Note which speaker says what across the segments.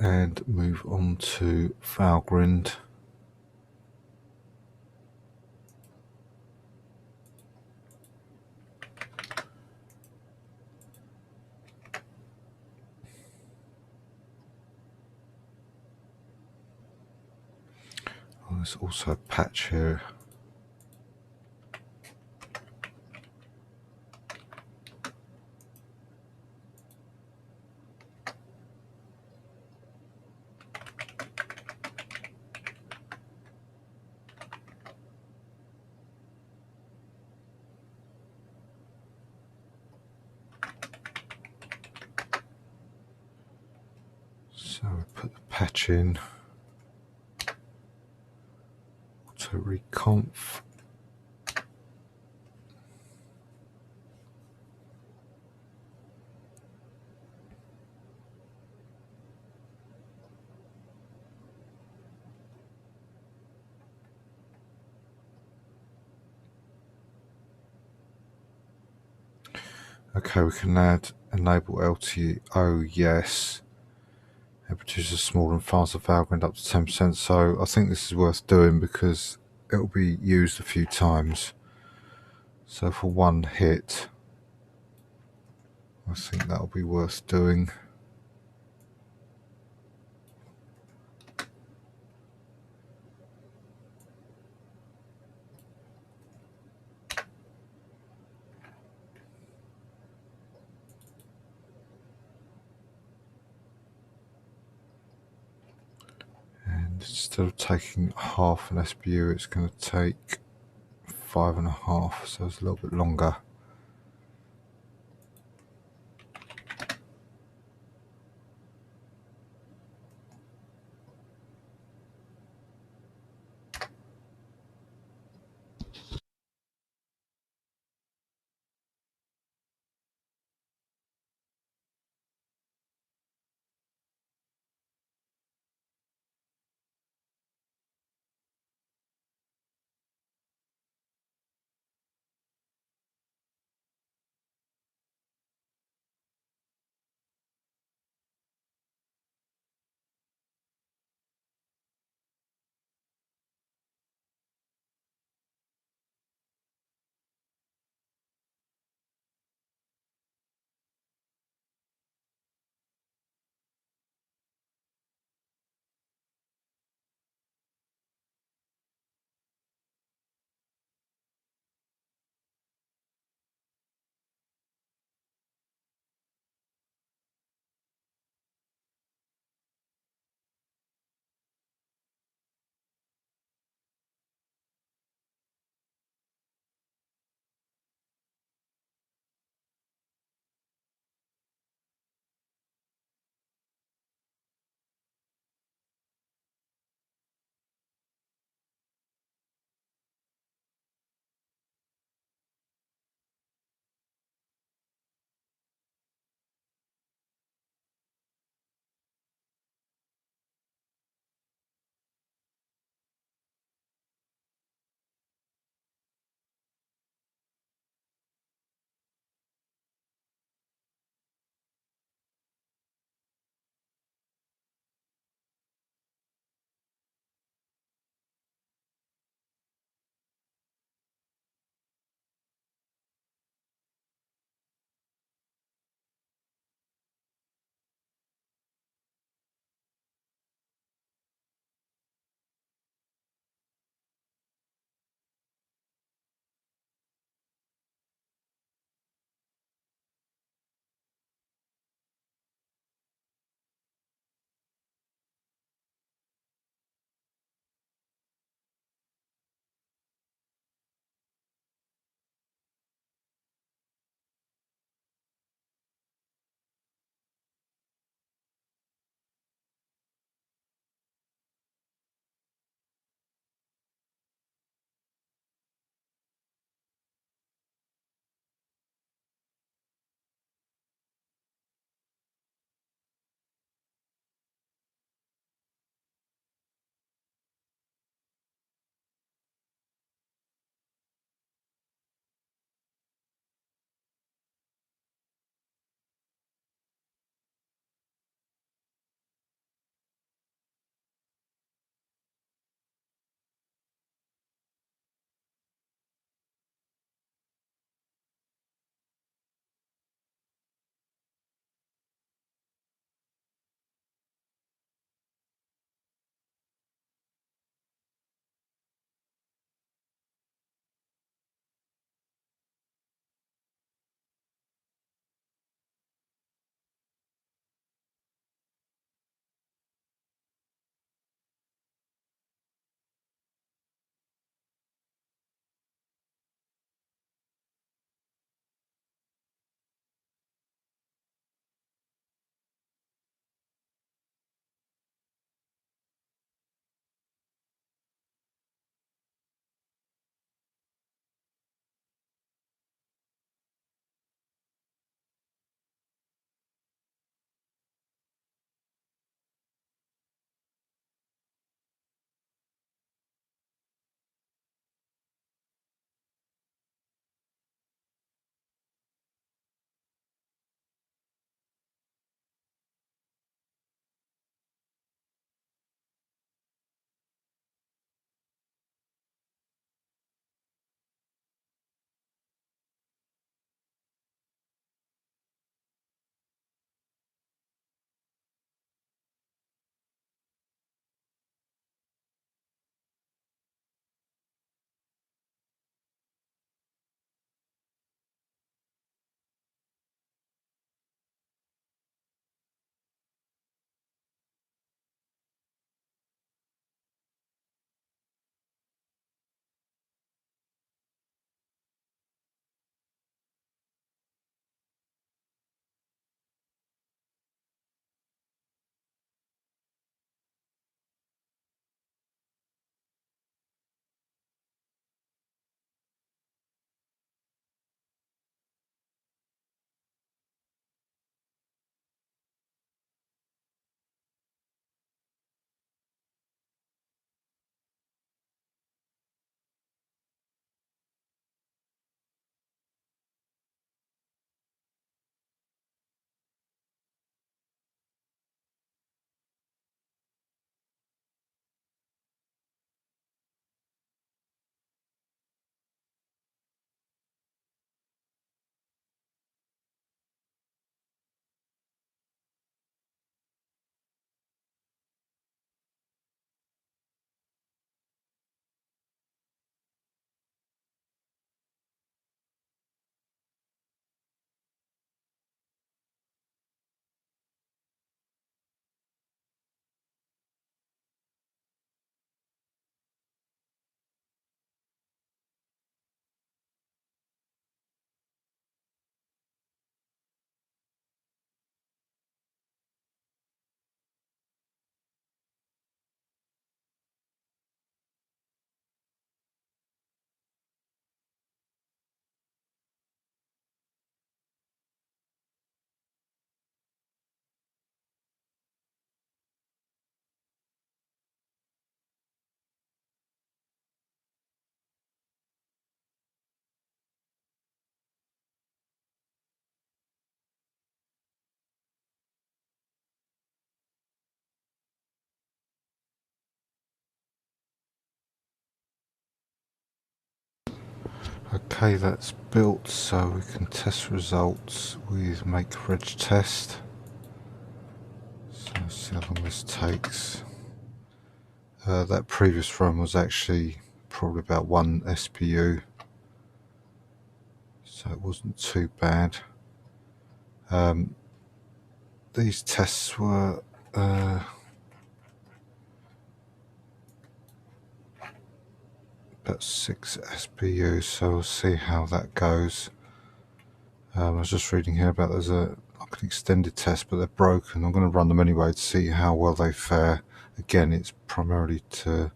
Speaker 1: and move on to Valgrind. Oh, there's also a patch here. So we put the patch in to reconf. Okay, we can add enable LTO, yes. It produces smaller and faster Valgrind up to 10%. So I think this is worth doing because it will be used a few times. So for one hit, I think that'll be worth doing. And instead of taking half an SBU, it's going to take 5.5, so it's a little bit longer. Okay, that's built, so we can test results with make reg test. So let's see how long this takes. That previous run was actually probably about 1 SPU, so it wasn't too bad. These tests were about 6 SPU, so we'll see how that goes. I was just reading here about there's like an extended test, but they're broken. I'm going to run them anyway to see how well they fare. Again, it's primarily to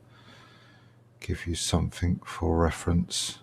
Speaker 1: give you something for reference.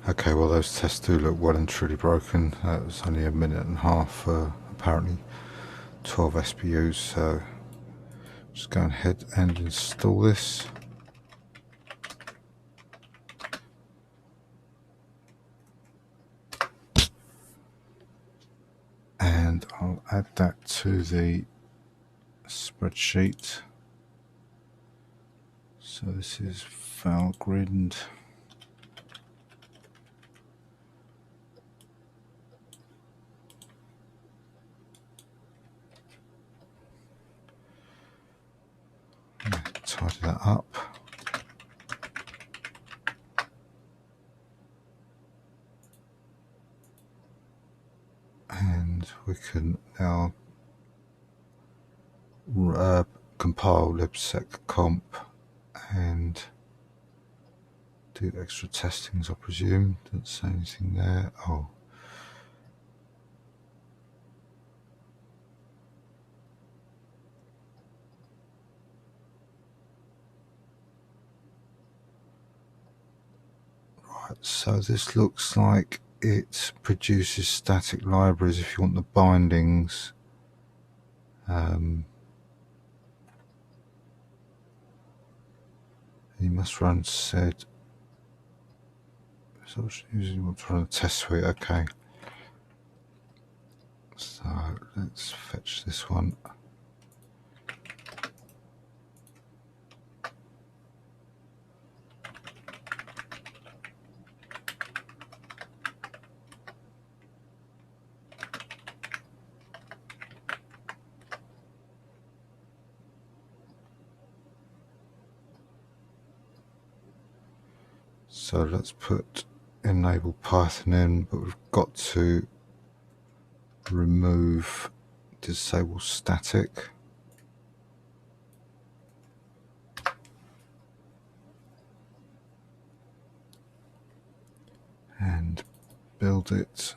Speaker 1: Okay, well those tests do look well and truly broken. That was only a minute and a half for apparently 12 SPUs, so just go ahead and install this. And I'll add that to the spreadsheet. So this is Valgrind. Tidy that up. And we can now compile libsec comp and do extra testings, I presume. Doesn't say anything there. Oh. Right, so this looks like it produces static libraries if you want the bindings. You must run said. So usually want to run a test suite. Okay. So let's fetch this one. So let's put enable Python in, but we've got to remove disable static. And build it.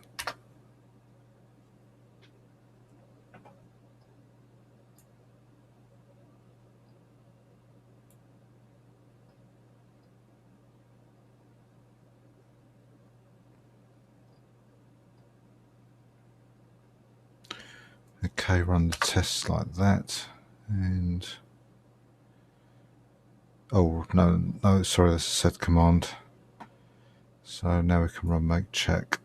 Speaker 1: Okay, run the tests like that. And oh no, sorry, that's a set command. So now we can run make check.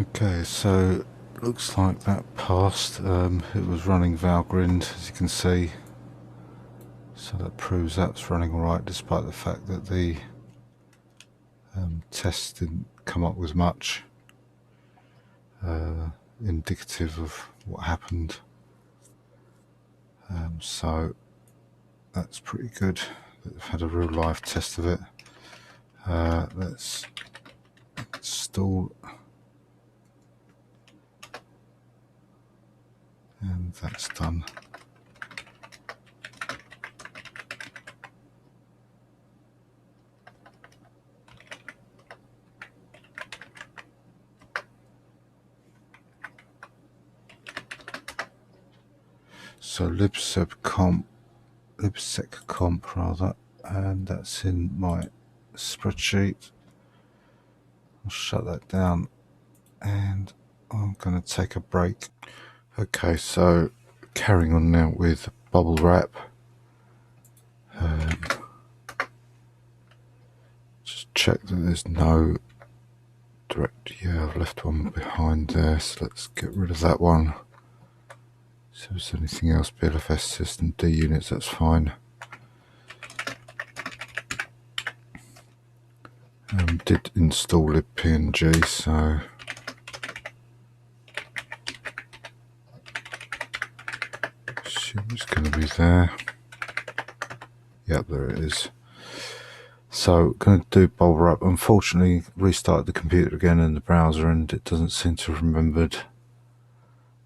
Speaker 1: Okay, so looks like that passed. It was running Valgrind, as you can see, so that proves that's running alright, despite the fact that the test didn't come up with much indicative of what happened. So that's pretty good. I've had a real live test of it. Let's install, and that's done. So libsecconf rather, and that's in my spreadsheet. I'll shut that down, and I'm going to take a break. Okay, so carrying on now with bubble wrap. Just check that there's no direct. Yeah, I've left one behind there, so let's get rid of that one. So if there's anything else, BLFS system D units, that's fine. Did install libpng, so assume it's going to be there. Yep, there it is. So going to do bubble wrap. Unfortunately, restarted the computer again in the browser, and it doesn't seem to have remembered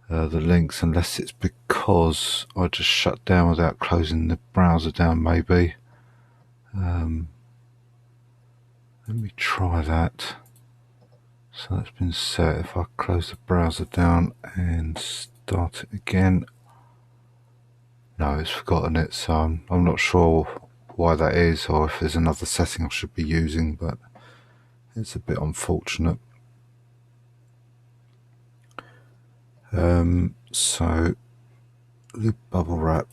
Speaker 1: the links, unless it's because I just shut down without closing the browser down, maybe. Let me try that. So that's been set. If I close the browser down and start it again, no, it's forgotten it, so I'm not sure why that is, or if there's another setting I should be using, but it's a bit unfortunate. So the bubble wrap.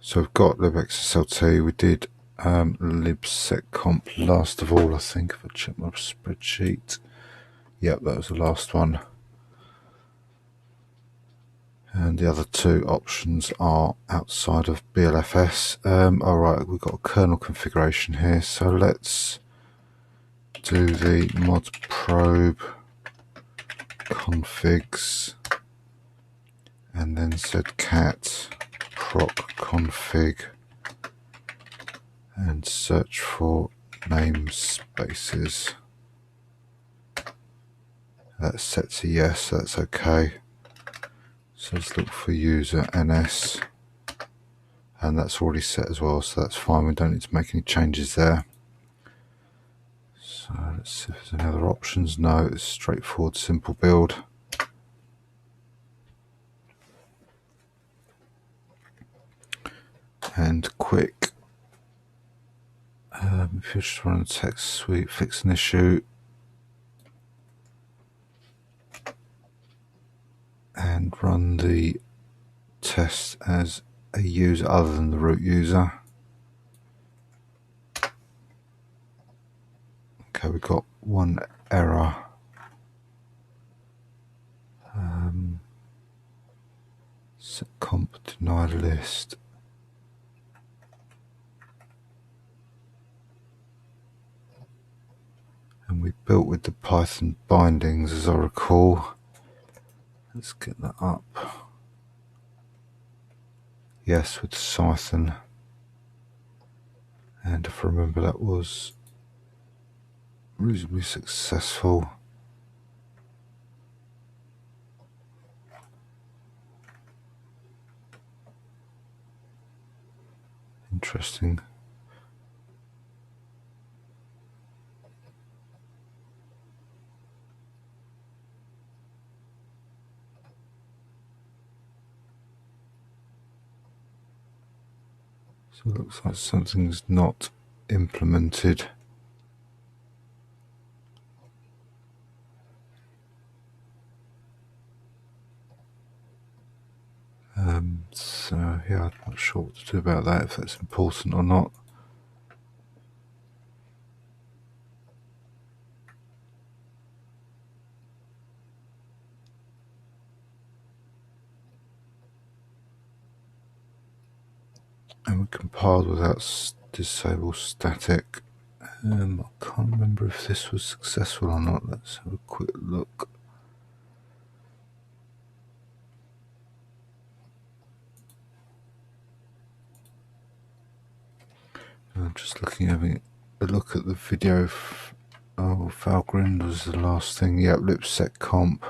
Speaker 1: So we've got libxslt. We did libsecconf last of all, I think, if I check my spreadsheet. Yep, that was the last one. And the other two options are outside of BLFS. Alright, we've got a kernel configuration here, so let's do the mod probe configs and then zcat proc config and search for namespaces. That's set to yes, that's okay. So let's look for user ns, and that's already set as well, so that's fine. We don't need to make any changes there. So let's see if there's any other options. No, it's straightforward, simple build. And quick. If you just run a text suite, fix an issue, and run the test as a user other than the root user. Okay, we've got one error. Set comp denied list. And we built with the Python bindings, as I recall. Let's get that up. Yes, with Python. And if I remember, that was reasonably successful. Interesting. So it looks like something's not implemented. So yeah, I'm not sure what to do about that, if that's important or not. And we compiled without disable static. I can't remember if this was successful or not. Let's have a quick look. I'm just having a look at the video. Valgrind was the last thing. Yep, lipset comp.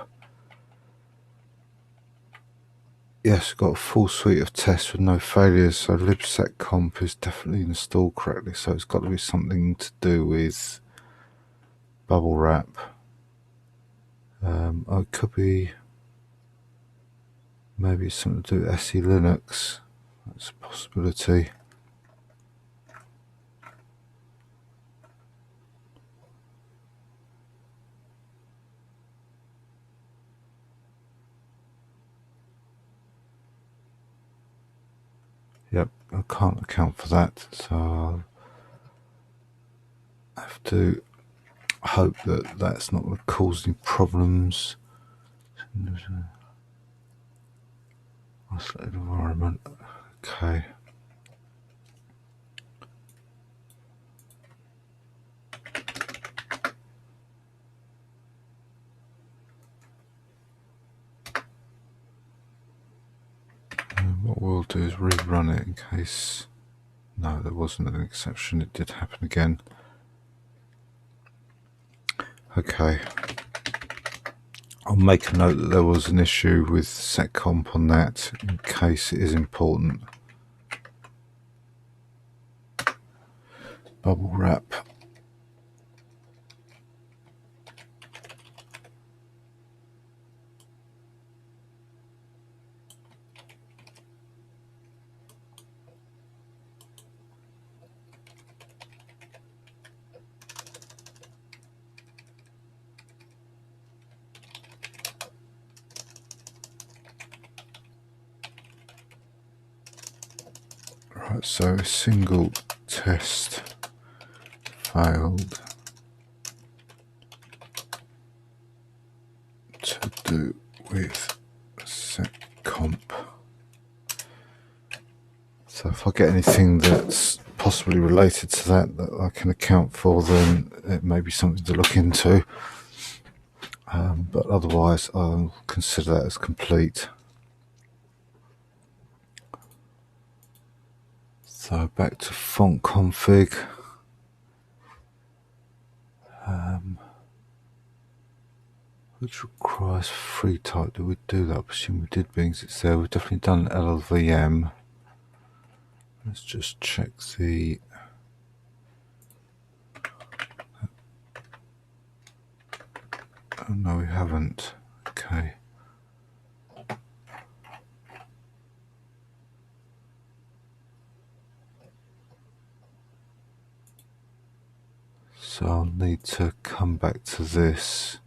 Speaker 1: Yes, got a full suite of tests with no failures, so libsec comp is definitely installed correctly, so it's got to be something to do with bubble wrap. It could be maybe something to do with SE Linux. That's a possibility. Yep, I can't account for that, so I'll have to hope that that's not going to cause any problems. Isolated environment. Okay. What we'll do is rerun it in case. No, there wasn't an exception. It did happen again. Okay. I'll make a note that there was an issue with setcomp on that in case it is important. Bubble wrap. Right, so a single test failed to do with setcomp. So if I get anything that's possibly related to that I can account for, then it may be something to look into. But otherwise I'll consider that as complete. So back to font config. Which requires FreeType. Did we do that? I presume we did, being it's there. We've definitely done LLVM. Let's just check the. Oh no, we haven't. Okay. So I'll need to come back to this.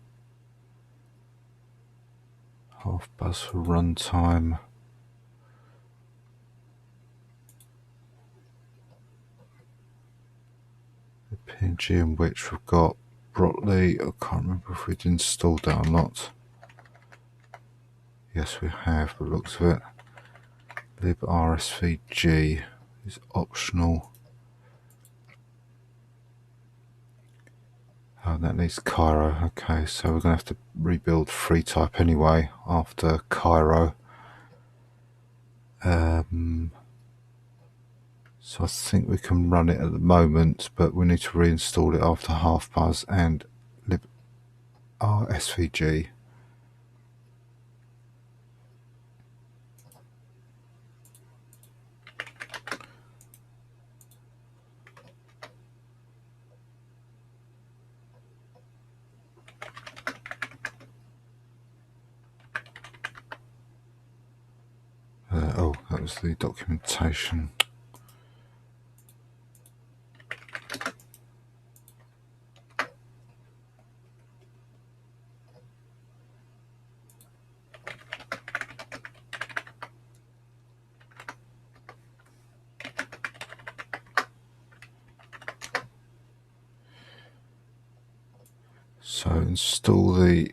Speaker 1: Half bus for runtime. The PNG in which we've got Brotley. I can't remember if we'd installed that or not. Yes, we have, by the looks of it. librsvg is optional. Oh, that needs Cairo. Okay, so we're going to have to rebuild FreeType anyway after Cairo. So I think we can run it at the moment, but we need to reinstall it after half-buzz and librsvg. Oh, that was the documentation. So install the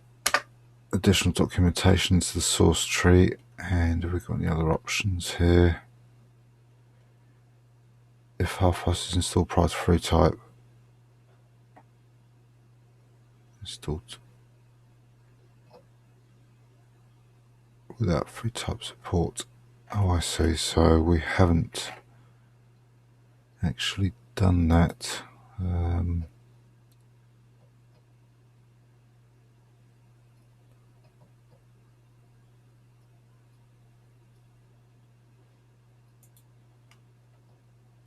Speaker 1: additional documentation into the source tree, and have we got any other options here? If half-bus is installed prior to FreeType, installed without FreeType support. Oh, I see. So we haven't actually done that.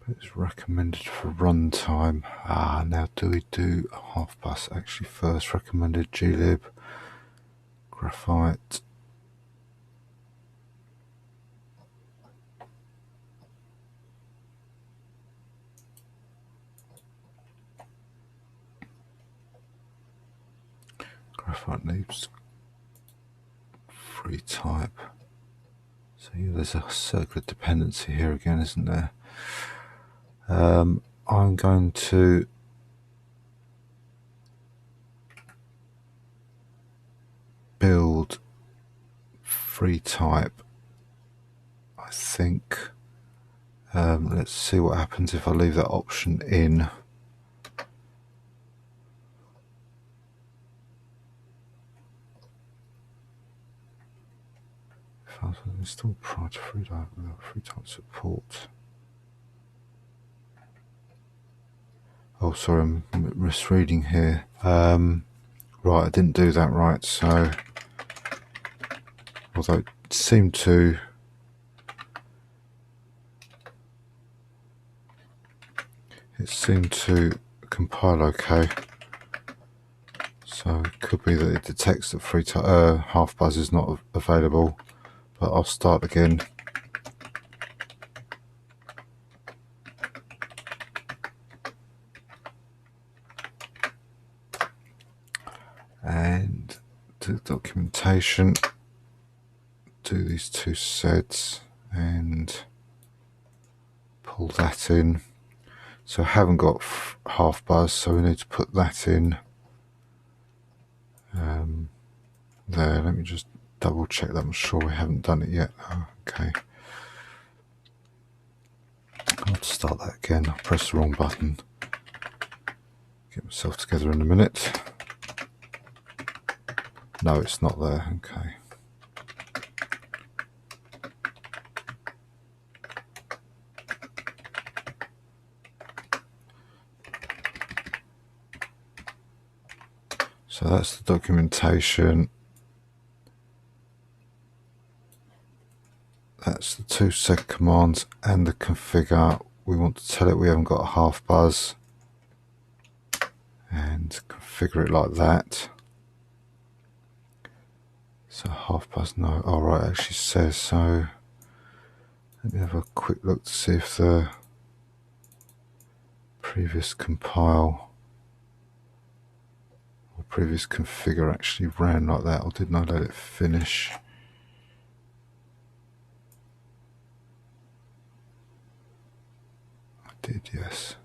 Speaker 1: But it's recommended for runtime. Now do we do a half-bus actually first? Recommended glib, Graphite. Graphite needs FreeType. So yeah, there's a circular dependency here again, isn't there? I'm going to build FreeType, I think. Let's see what happens if I leave that option in. If I install prior to FreeType without FreeType support. Oh, sorry, I'm misreading here. Right, I didn't do that right, so although it seemed to compile okay. So it could be that it detects that FreeType half-bus is not available, but I'll start again. And do the documentation, do these two sets and pull that in. So I haven't got half-bus, so we need to put that in there. Let me just double check that. I'm sure we haven't done it yet. Oh, okay. I'll start that again. I'll press the wrong button. Get myself together in a minute. No, it's not there. Okay. So that's the documentation. That's the two set commands and the configure. We want to tell it we haven't got a half-bus and configure it like that. So half-bus, no. All right, actually says so. Let me have a quick look to see if the previous compile or previous configure actually ran like that, or didn't I let it finish? I did, yes.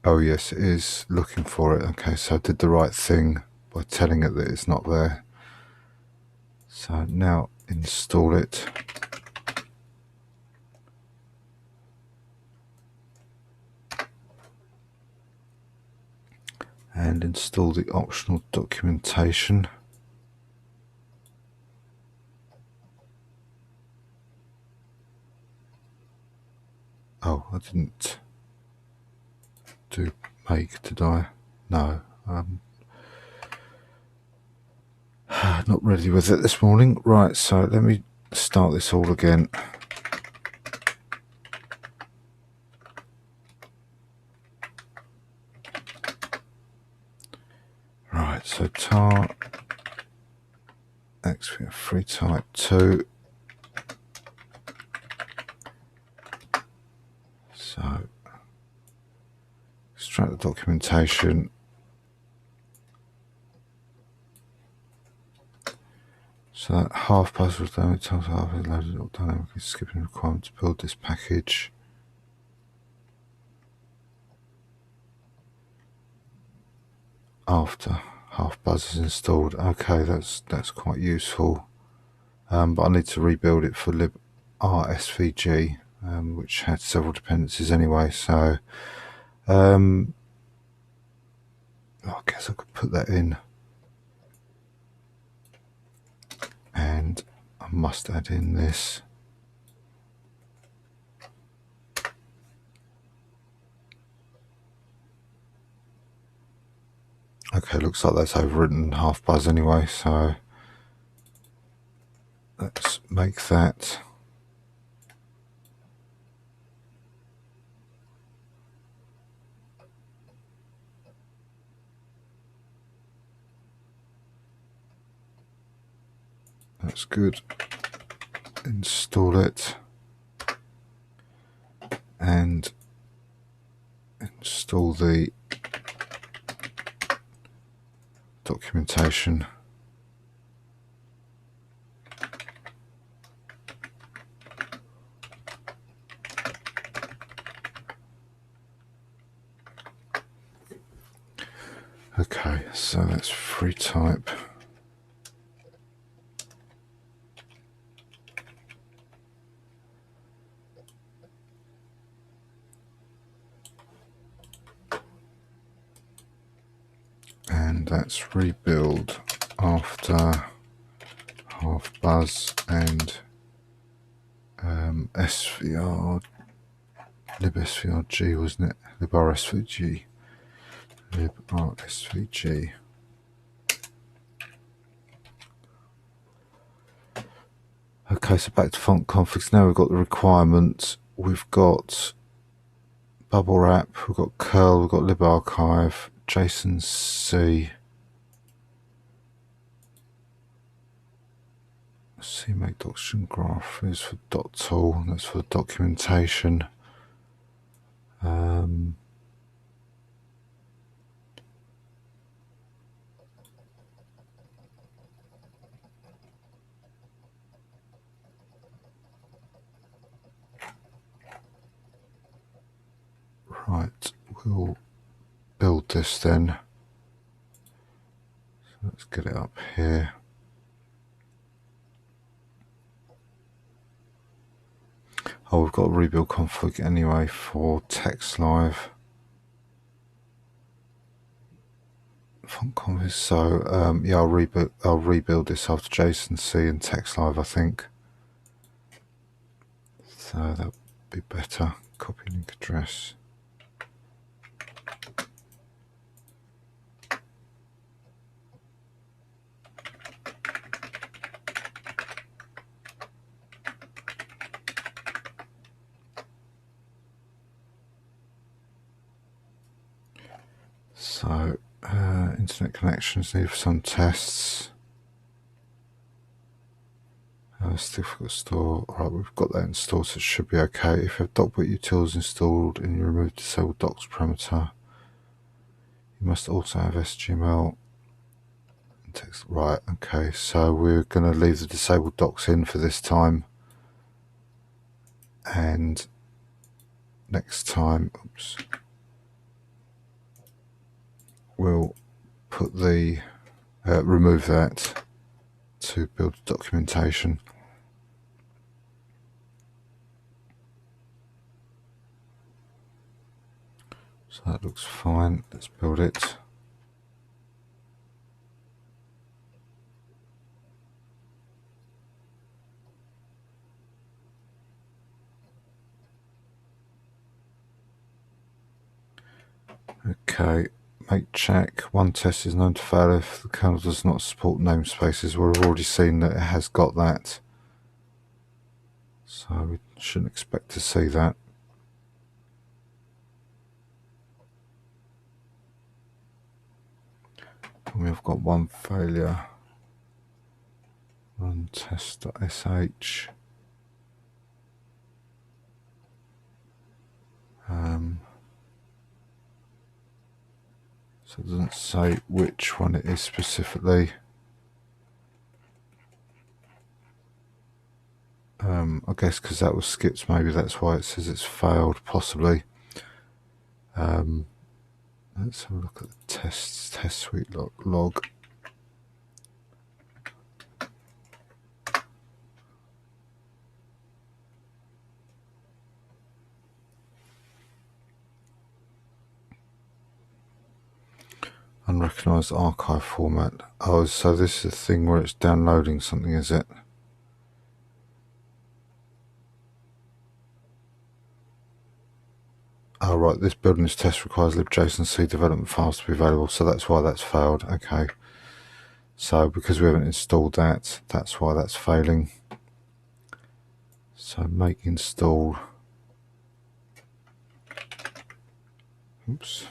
Speaker 1: Oh yes, it is looking for it. Okay, so I did the right thing by telling it that it's not there. So now install it. And install the optional documentation. Oh, I didn't do make, did I? No. Not ready with it this morning. Right, so let me start this all again. Right, so tar XCB FreeType-2. So extract the documentation. So that half-bus was done, it tells half is loaded or dynamically skipping requirement to build this package. after half buzz is installed. Okay, that's quite useful. But I need to rebuild it for librsvg, which had several dependencies anyway. So I guess I could put that in, and I must add in this. Okay, looks like that's overwritten half buzz anyway, so let's make that. That's good. Install it and install the documentation. Okay, so that's FreeType. And that's rebuild after half buzz and SVR, libsvrg, wasn't it? librsvg. librsvg. Okay, so back to font configs. Now we've got the requirements. We've got bubble wrap, we've got curl, we've got libarchive, JSON-C. CMake documentation graph is for dot tool, that's for documentation. Right, we'll build this then. So let's get it up here. Oh, we've got a rebuild config anyway for text live. Font config. So yeah, I'll rebuild this after JSON-C and text live, I think. So that'll be better. Copy link address. So internet connections needed for some tests. Certificate store. Alright, we've got that installed, so it should be okay. If you have doc.utils installed and you remove disabled docs parameter, you must also have SGML and text. Right, okay, so we're going to leave the disabled docs in for this time, and next time, oops, we'll put the remove that to build documentation. So that looks fine. Let's build it. Okay, make check. One test is known to fail if the kernel does not support namespaces. We've already seen that it has got that, so we shouldn't expect to see that. And we've got one failure. Run test.sh. So it doesn't say which one it is specifically. I guess because that was skipped, maybe that's why it says it's failed, possibly. Let's have a look at the test suite log. Unrecognized archive format. Oh, so this is the thing where it's downloading something, is it? Oh, right, this building's test requires libjson-c development files to be available, so that's why that's failed. Okay. So because we haven't installed that, that's why that's failing. So make install. Oops.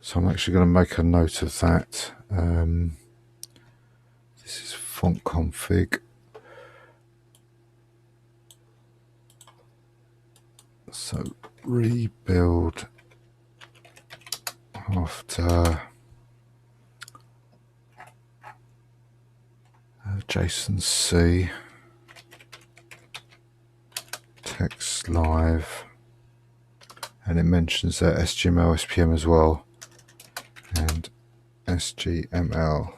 Speaker 1: So I'm actually going to make a note of that. This is font config. So rebuild after JSON-C text live, and it mentions that SGML SPM as well, and SGML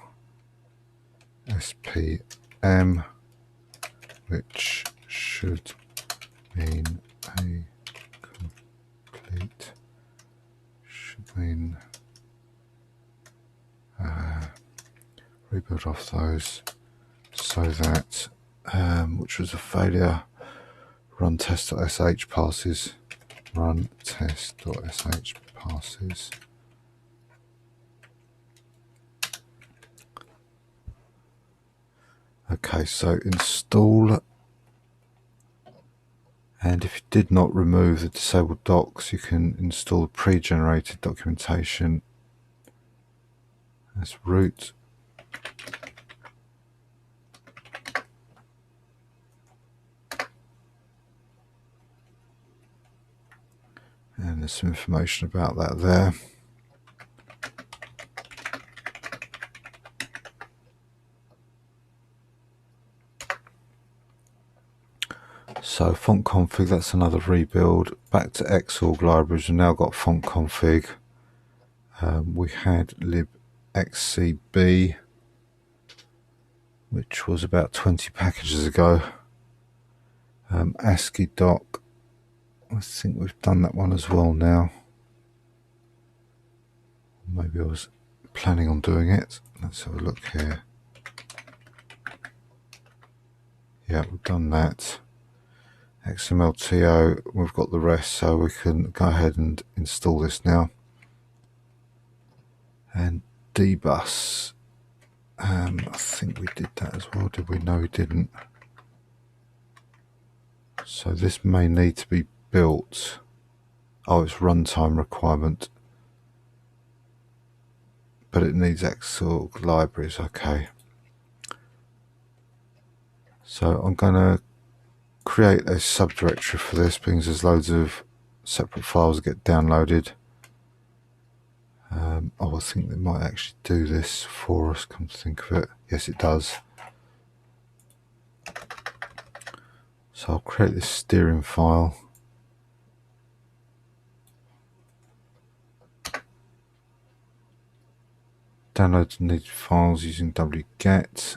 Speaker 1: SPM, which should mean a complete, should mean rebuild off those, so that which was a failure, run test.sh passes, run test.sh passes. Okay, so install, and if you did not remove the disabled docs, you can install the pre-generated documentation as root. And there's some information about that there. So font config, that's another rebuild. Back to Xorg Libraries, we've now got font config. We had lib XCB, which was about 20 packages ago. ASCII doc, I think we've done that one as well now. Maybe I was planning on doing it. Let's have a look here. Yeah, we've done that. XMLTO, we've got the rest, so we can go ahead and install this now. And dbus, I think we did that as well, did we? No, we didn't. So this may need to be built. Oh, it's runtime requirement, but it needs Xorg Libraries. Okay. So I'm going to create a subdirectory for this, because there's loads of separate files that get downloaded. Oh, I think they might actually do this for us, come to think of it. Yes, it does. So I'll create this steering file. Download the needed files using wget.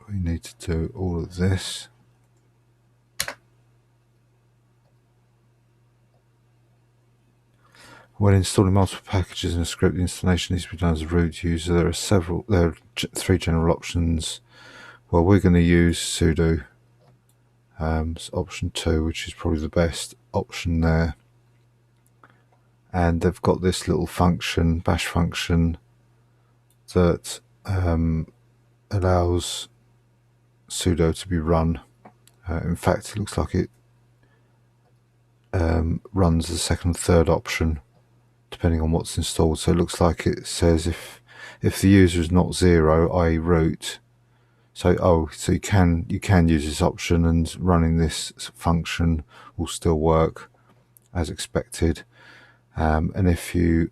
Speaker 1: We need to do all of this. When installing multiple packages in a script, the installation needs to be done as a root user. There are three general options. Well, we're going to use sudo. It's option 2, which is probably the best option there. And they've got this little function, bash function, that allows sudo to be run. In fact, it looks like it runs the second and third option, depending on what's installed. So it looks like it says if the user is not 0, i.e. root. So you can use this option, and running this function will still work as expected. And if you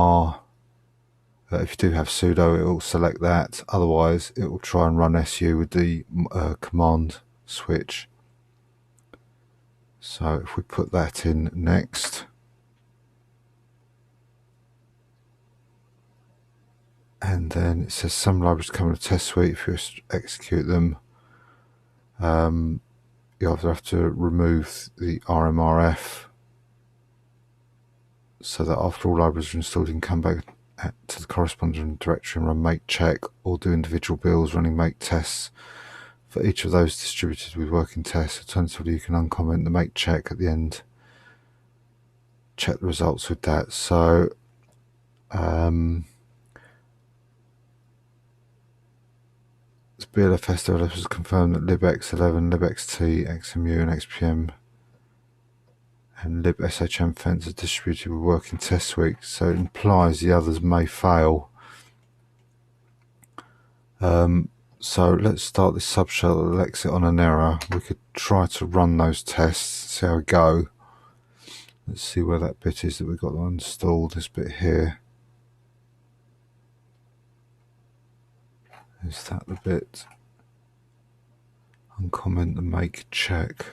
Speaker 1: do have sudo, it will select that. Otherwise, it will try and run su with the command switch. So if we put that in next, and then it says some libraries come in a test suite. If you execute them, you either have to remove the RMRF so that after all libraries are installed, you can come back to the corresponding directory and run make check, or do individual builds running make tests for each of those distributed with working tests. Alternatively, you can uncomment the make check at the end, check the results with that. So the BLFS developers confirmed that libx11, libxt, xmu, and xpm and libshm fence are distributed with working test suites, so it implies the others may fail. So let's start this subshell that will exit on an error. We could try to run those tests, see how we go. Let's see where that bit is that we've got installed, this bit here. Is that the bit? Uncomment the make check.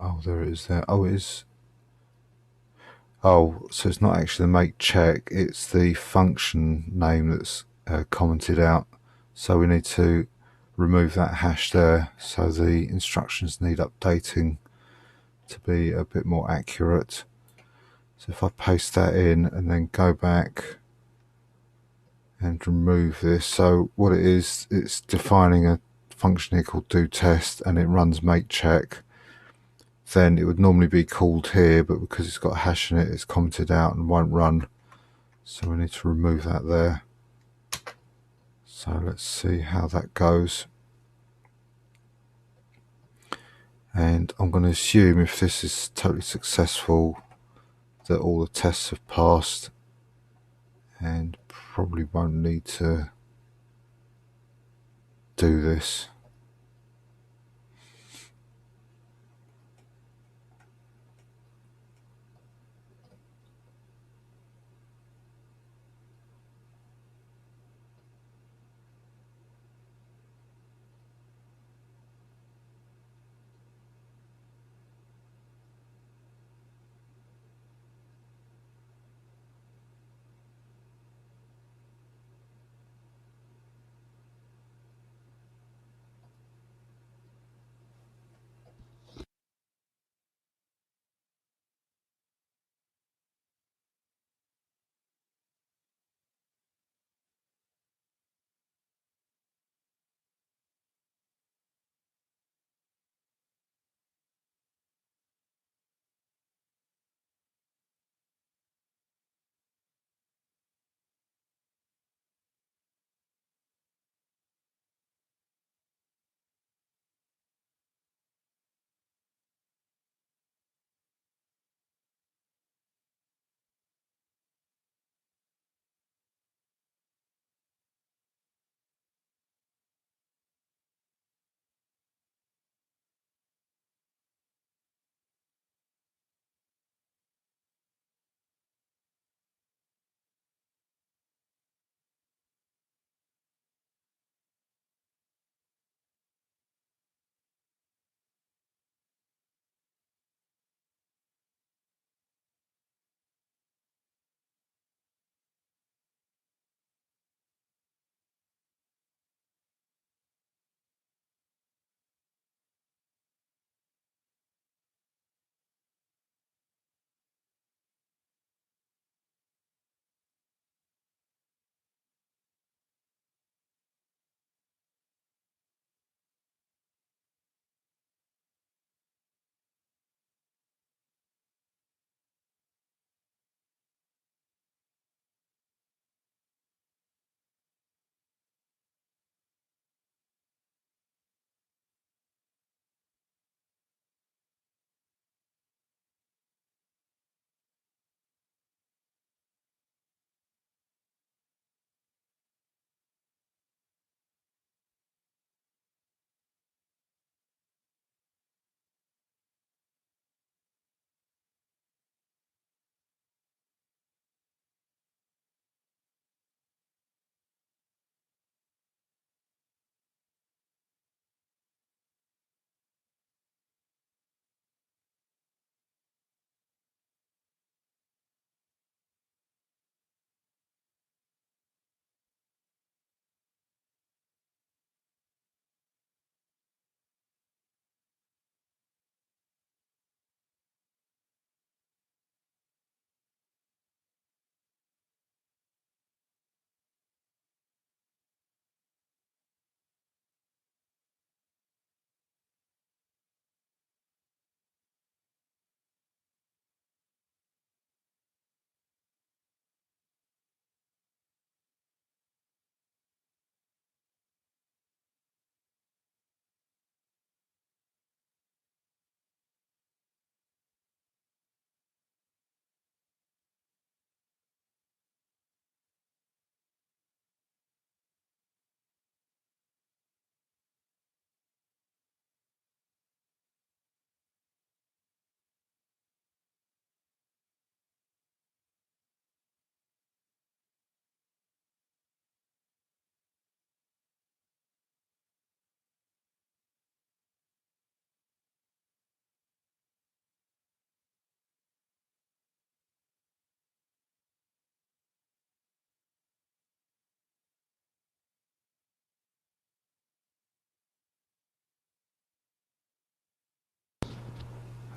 Speaker 1: Oh, there it is there. Oh, it is. Oh, so it's not actually the make check, it's the function name that's commented out. So we need to remove that hash there. So the instructions need updating to be a bit more accurate. So if I paste that in and then go back and remove this. So what it is, it's defining a function here called doTest, and it runs make check. Then it would normally be called here, but because it's got a hash in it, it's commented out and won't run. So we need to remove that there. So let's see how that goes. And I'm going to assume if this is totally successful that all the tests have passed, and probably won't need to do this.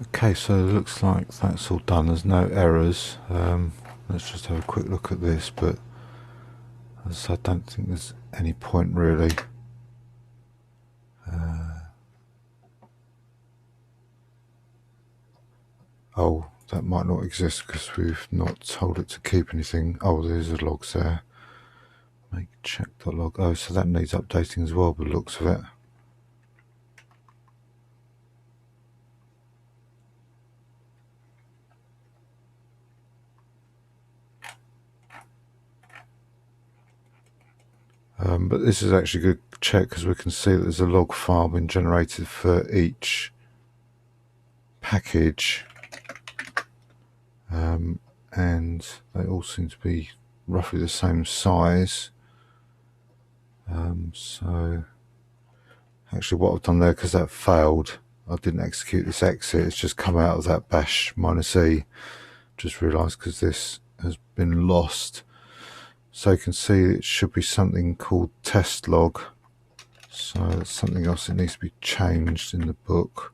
Speaker 1: Okay, so it looks like that's all done. There's no errors. Let's just have a quick look at this, but as I don't think there's any point really. Oh, that might not exist because we've not told it to keep anything. Oh, there's a log there. Make check the log. Oh, so that needs updating as well by the looks of it. But this is actually a good check because we can see that there's a log file being generated for each package, and they all seem to be roughly the same size. So actually what I've done there, because that failed, I didn't execute this exit, it's just come out of that bash -e. Just realised because this has been lost. So you can see it should be something called test log. So that's something else that needs to be changed in the book.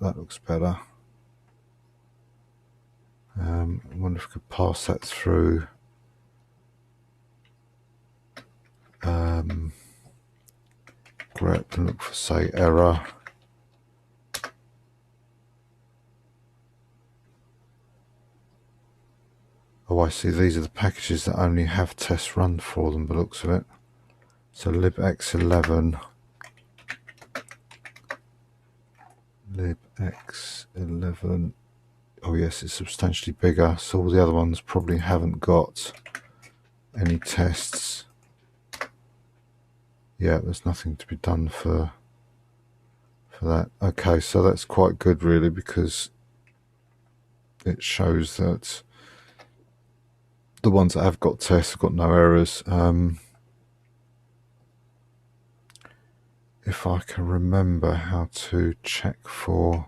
Speaker 1: That looks better. I wonder if I could pass that through. Grep and look for, say, error. Oh, I see. These are the packages that only have tests run for them, by the looks of it. So libx11. libx11. Oh yes, it's substantially bigger. So all the other ones probably haven't got any tests. Yeah, there's nothing to be done for that. Okay, so that's quite good really, because it shows that the ones that have got tests have got no errors. If I can remember how to check for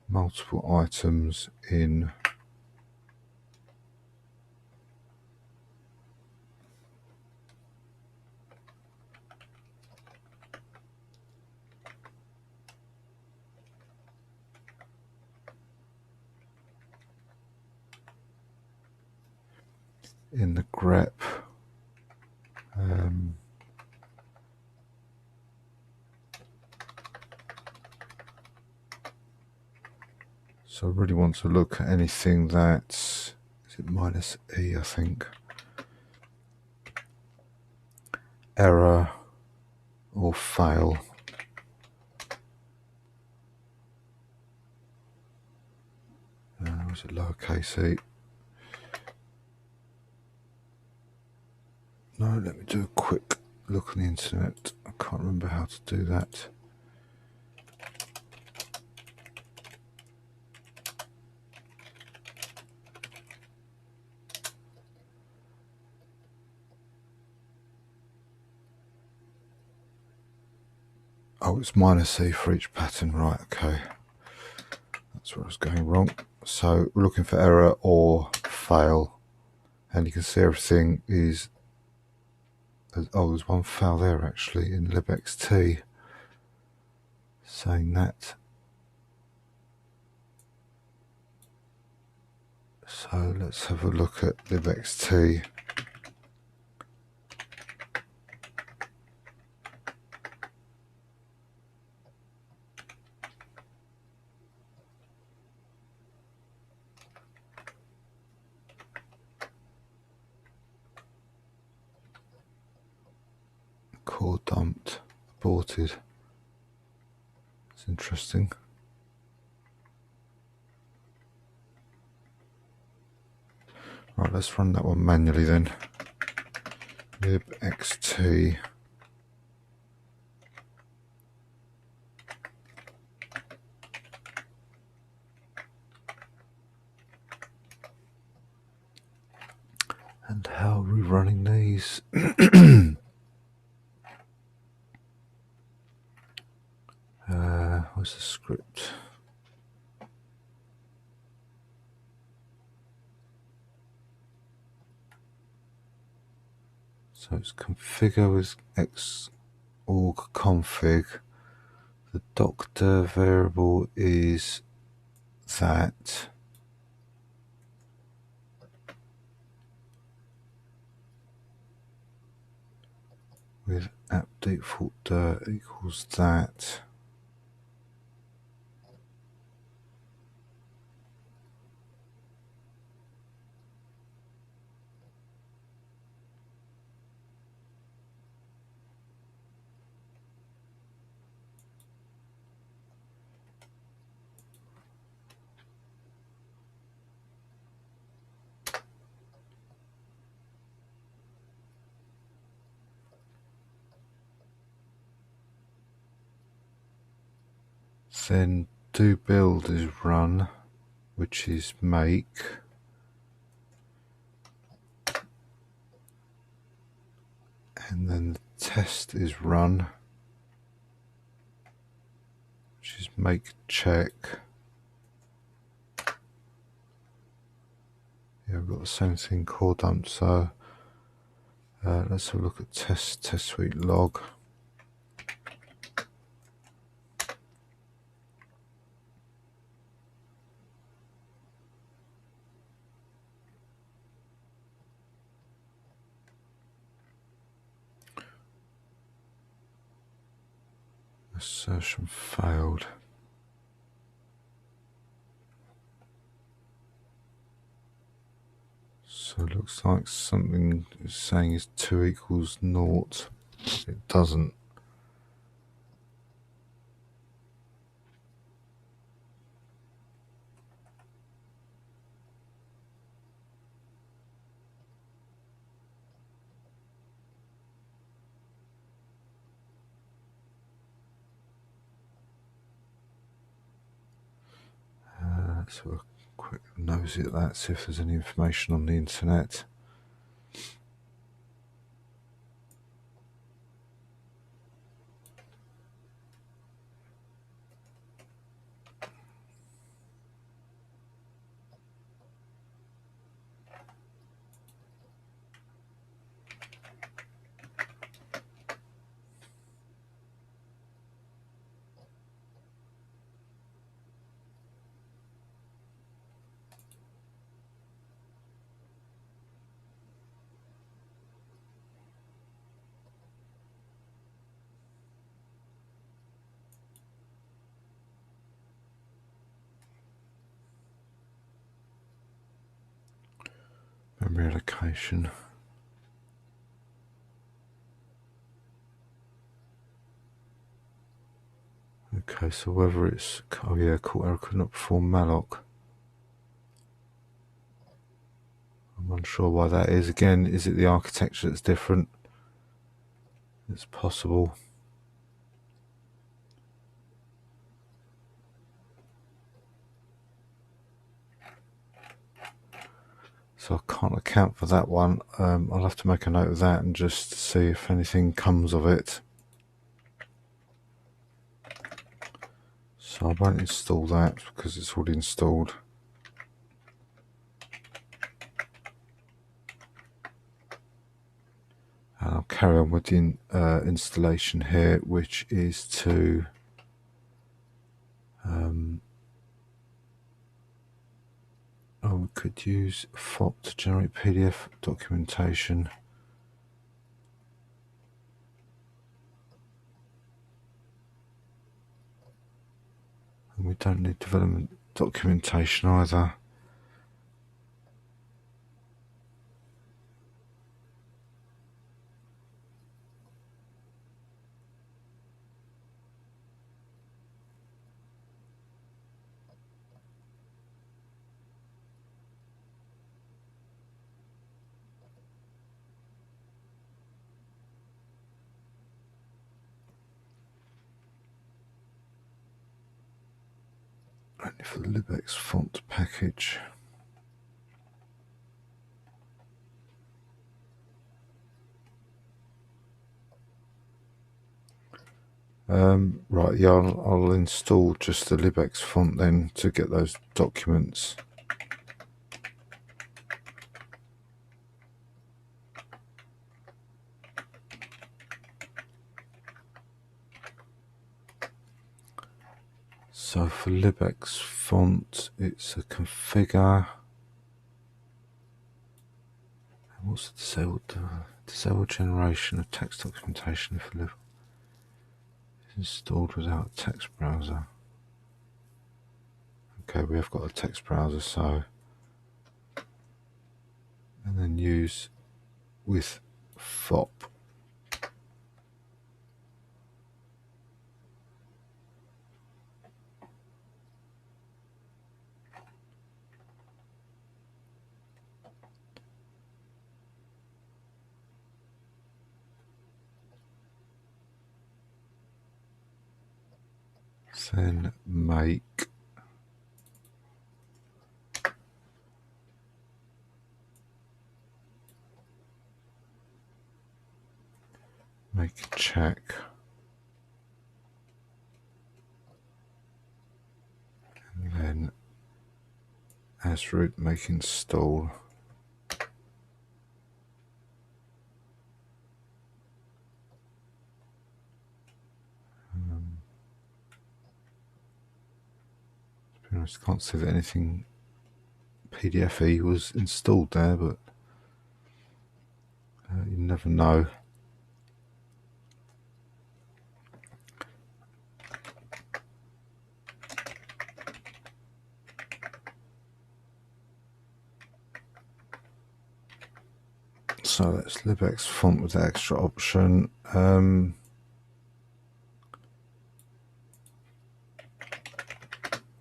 Speaker 1: multiple items in the grep. So I really want to look at anything that's, is it -e, I think, error or fail. Was it lowercase e? No, let me do a quick look on the internet. I can't remember how to do that. Oh, it's -e for each pattern, right? Okay, that's where I was going wrong. So we're looking for error or fail, and you can see everything is. Oh, there's one fail there actually in libxt, saying that. So let's have a look at libxt. Core dumped, aborted. It's interesting. Right, let's run that one manually then. libxt. And how are we running these? Where's the script? So it's configure with Xorg config. The doctor variable is that. With app default dir equals that. Then do build is run, which is make, and then the test is run, which is make check. Yeah, we've got the same thing core dump, so let's have a look at test suite log. Assertion failed. So it looks like something is saying is 2 equals 0. It doesn't. Let's have a quick nosy at that, see if there's any information on the internet. Memory allocation. Okay, so whether it's, oh yeah, call error could not perform malloc. I'm unsure why that is. Again, is it the architecture that's different? It's possible. So I can't account for that one. I'll have to make a note of that and just see if anything comes of it. So I won't install that because it's already installed. And I'll carry on with the installation here, which is to we could use FOP to generate PDF documentation. And we don't need development documentation either. Only for the libx font package. Right, yeah, I'll install just the libx font then to get those documents. So for libx font, it's a configure. And what's the disabled generation of text documentation for lib installed without a text browser. Okay, we have got a text browser, so and then use with FOP. Then make a check, and then as root make install. To be honest, I can't see that anything PDF-y was installed there, but you never know. So that's libx font with the extra option.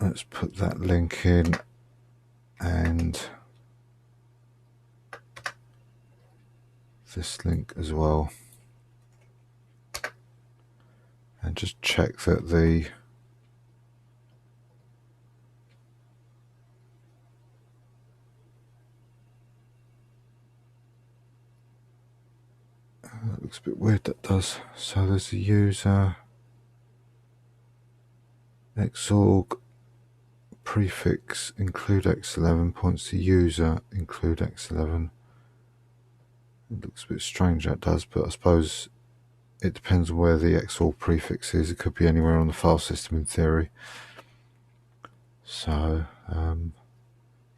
Speaker 1: Let's put that link in, and this link as well, and just check that the that looks a bit weird, that does. So there's a user Xorg prefix include X11 points to user include X11. It looks a bit strange, that does, but I suppose it depends on where the Xorg prefix is. It could be anywhere on the file system in theory. So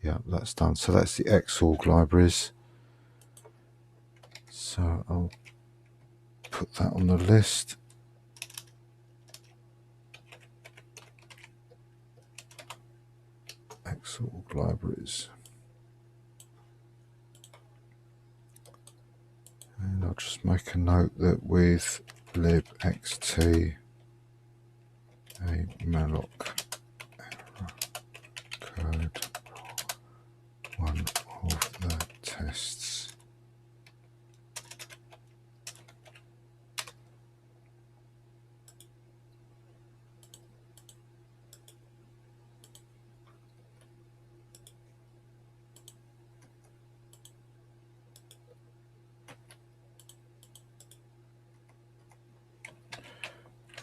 Speaker 1: yeah, that's done. So that's the Xorg libraries. So I'll put that on the list. Xorg libraries. And I'll just make a note that with libxt a malloc error code one of the tests.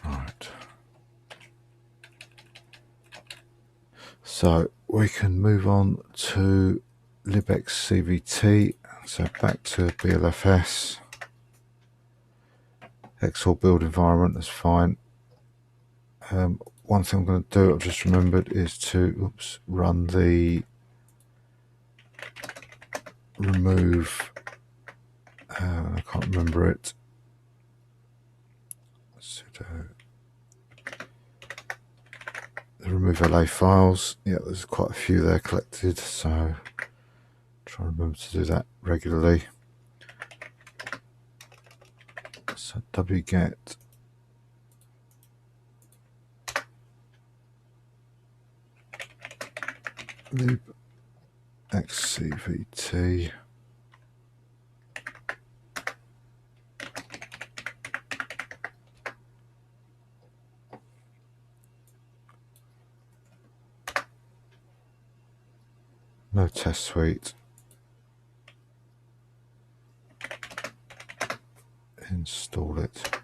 Speaker 1: Right. So we can move on to libx CVT. So back to BLFS. Xorg build environment, that's fine. One thing I'm going to do, I've just remembered, is to run the remove, I can't remember it, sudo, the remove LA files. Yeah, there's quite a few there collected, so try and remember to do that regularly. So wget lib xcvt no test suite, install it.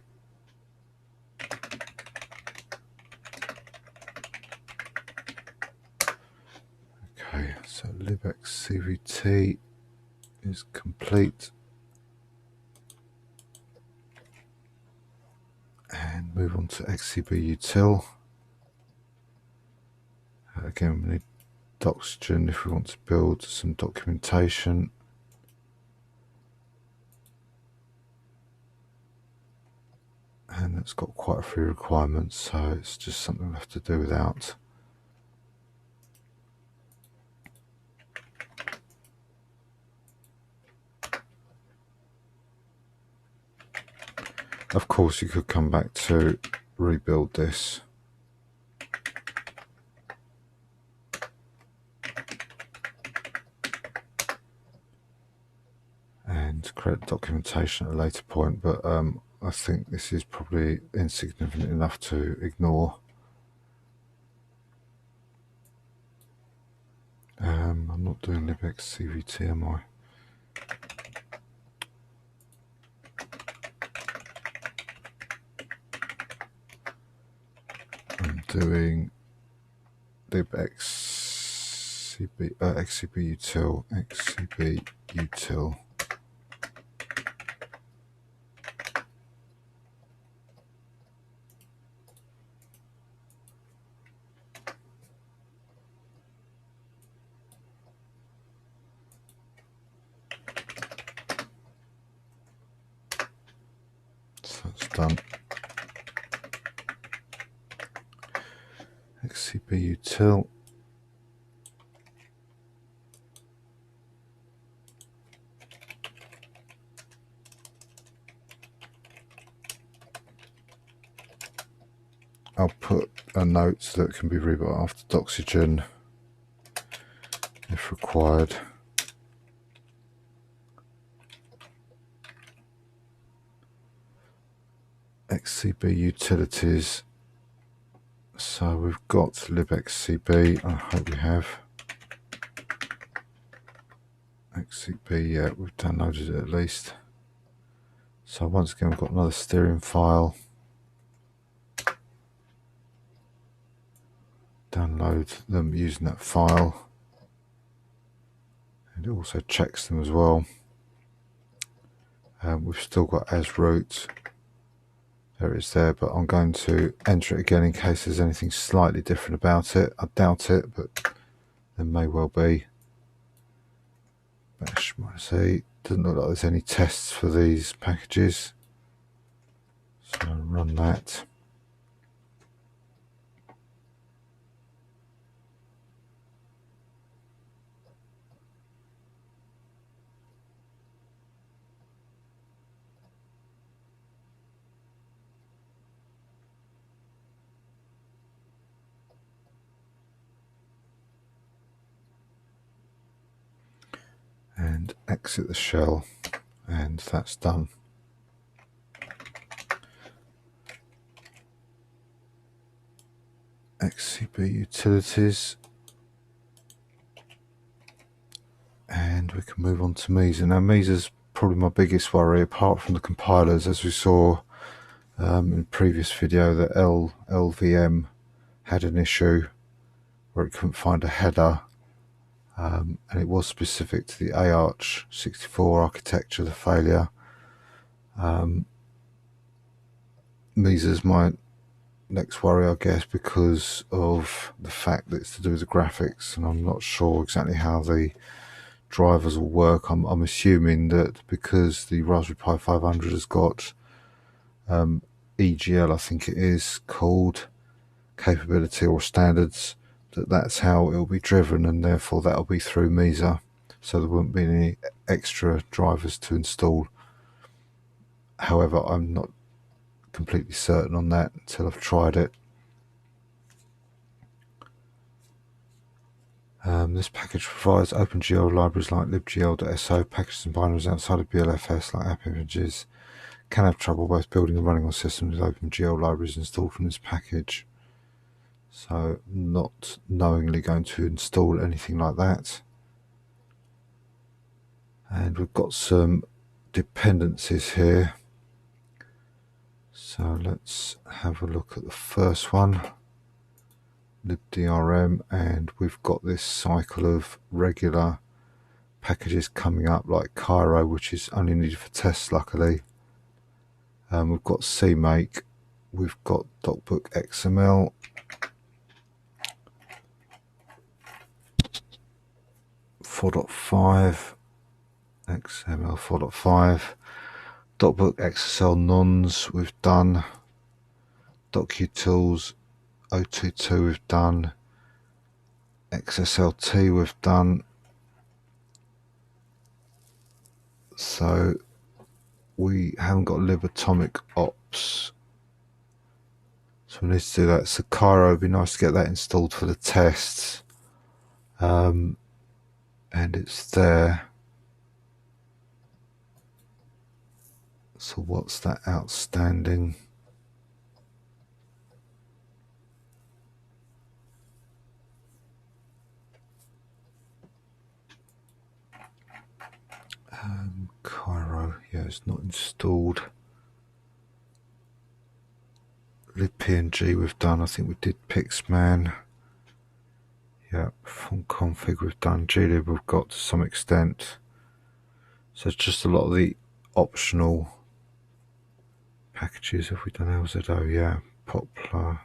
Speaker 1: Okay, so libx CVT is complete, and move on to XCB Util. Again, we need Doxygen if we want to build some documentation. And it's got quite a few requirements, so it's just something we have to do without. Of course, you could come back to rebuild this. And create documentation at a later point, but I think this is probably insignificant enough to ignore. I'm not doing libxcvt, am I? I'm doing libxcb XCB XCB Util. So that's done. XCB Util. I'll put a note that can be rebuilt after Doxygen if required. XCB Utilities. So we've got libxcb, I hope we have. XCB, yeah, we've downloaded it at least. So once again, we've got another steering file. Download them using that file. And it also checks them as well. We've still got as root. There it is there, but I'm going to enter it again in case there's anything slightly different about it. I doubt it, but there may well be. Bash -C. Doesn't look like there's any tests for these packages. So I'll run that. And exit the shell, and that's done. XCB Utilities, and we can move on to Mesa. Now Mesa's probably my biggest worry, apart from the compilers, as we saw in the previous video, that LVM had an issue where it couldn't find a header. And it was specific to the AArch64 architecture, the failure. Mesa's my next worry, I guess, because of the fact that it's to do with the graphics, and I'm not sure exactly how the drivers will work. I'm assuming that because the Raspberry Pi 500 has got EGL, I think it is called, capability or standards, that's how it will be driven, and therefore that will be through Mesa, so there won't be any extra drivers to install. However, I'm not completely certain on that until I've tried it. This package provides OpenGL libraries like libgl.so, packages and binaries outside of BLFS like app images. Can have trouble both building and running on systems with OpenGL libraries installed from this package. So not knowingly going to install anything like that. And we've got some dependencies here. So let's have a look at the first one, libdrm, and we've got this cycle of regular packages coming up like Cairo, which is only needed for tests luckily. We've got CMake, we've got DocBook XML, 4.5, XML 4.5, DocBook XSL nons we've done, DocUtils 022 we've done, XSLT we've done. So we haven't got libatomic ops, so we need to do that. So Cairo, would be nice to get that installed for the tests, and it's there. So what's that outstanding? Cairo, yeah, it's not installed. libpng we've done, I think we did Pixman. Yeah, from config we've done, glib we've got to some extent. So it's just a lot of the optional packages. Have we done LZO? Yeah, Poplar.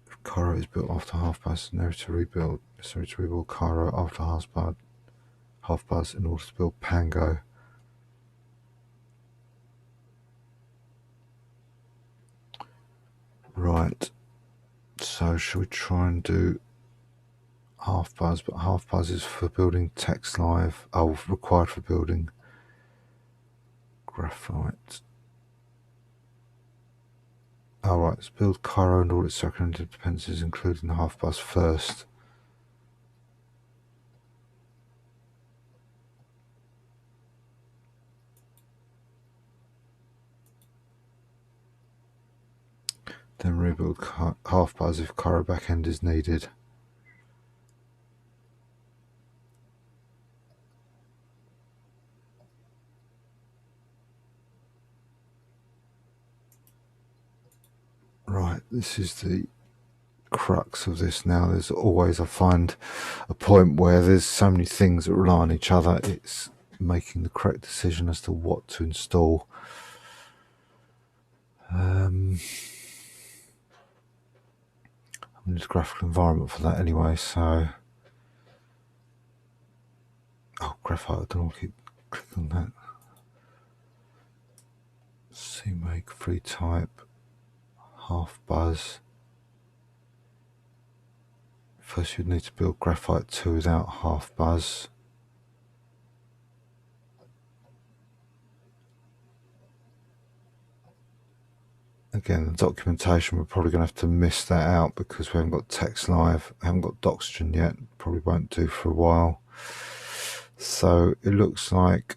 Speaker 1: If Cairo is built after half-buzz, necessary to rebuild Cairo after half-buzz in order to build Pango. Right, so should we try and do half-buzz? But half-buzz is for building text live, required for building graphite. Alright, let's build Cairo and all its secondary dependencies, including the half-buzz first. Then rebuild half-buzz if Cairo backend is needed. Right, this is the crux of this now. There's always, I find, a point where there's so many things that rely on each other, it's making the correct decision as to what to install. I need a graphical environment for that anyway, so graphite, I don't want to keep clicking on that. CMake, FreeType, half-buzz. First you'd need to build Graphite2 without half-buzz. Again, the documentation, we're probably going to have to miss that out because we haven't got text live, haven't got Doxygen yet, probably won't do for a while. So it looks like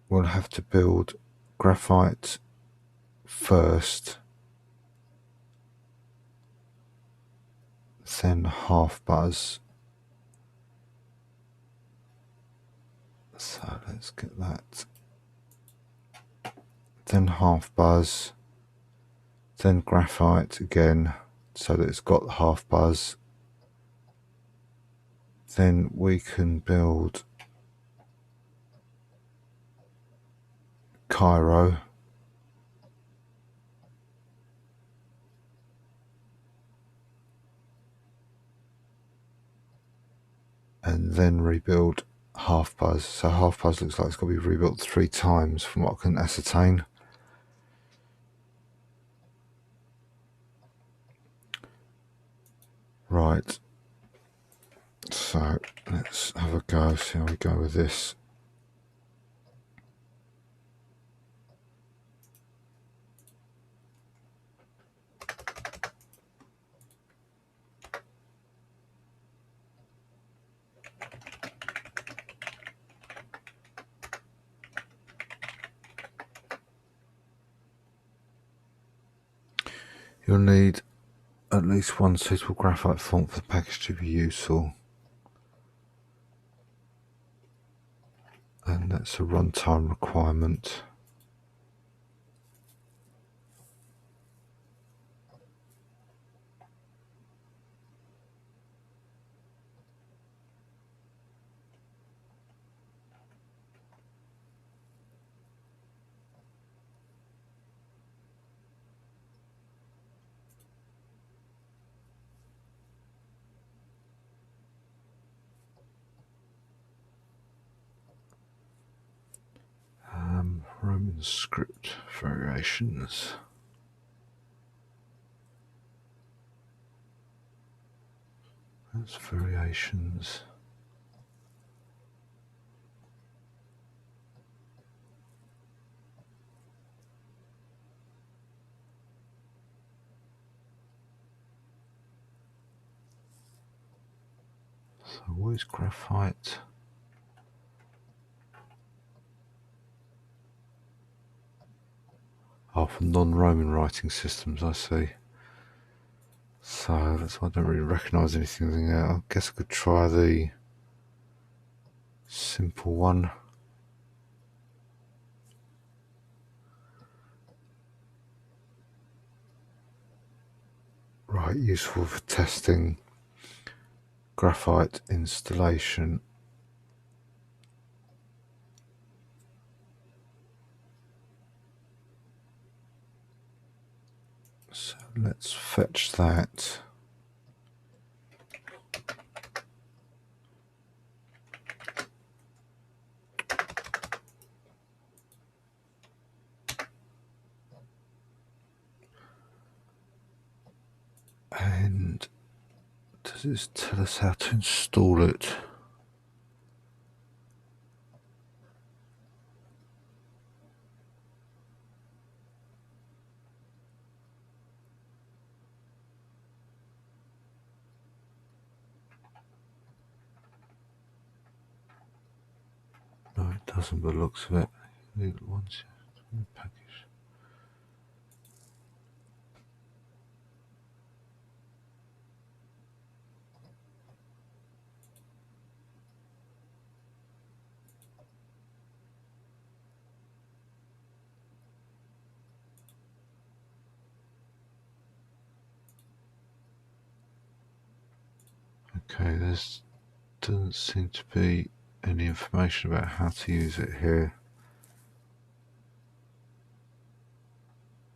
Speaker 1: we'll have to build Graphite first, then half-buzz. So let's get that. Then half-buzz, then graphite again, so that it's got half-buzz. Then we can build Cairo. And then rebuild half-buzz. So half-buzz looks like it's got to be rebuilt 3 times from what I can ascertain. Right, so let's have a go, see how we go with this. You'll need at least one suitable graphite font for the package to be useful. And that's a runtime requirement. Roman script variations. That's variations. So what is graphite? Oh, for non-Roman writing systems, I see. So that's why I don't really recognise anything there. I guess I could try the simple one. Right, useful for testing graphite installation. So let's fetch that. And does this tell us how to install it? No, it doesn't by the looks of it. Once in the package. Okay, there doesn't seem to be any information about how to use it here.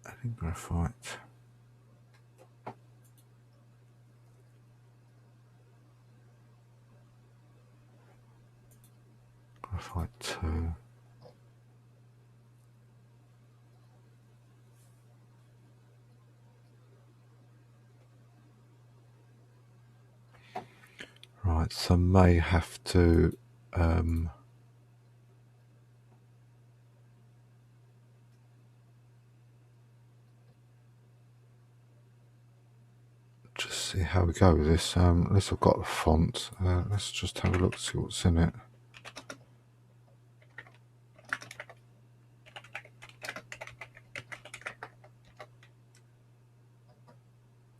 Speaker 1: Adding graphite. Graphite2. Right, so may have to just see how we go with this. Unless I've got the font, let's just have a look, see what's in it.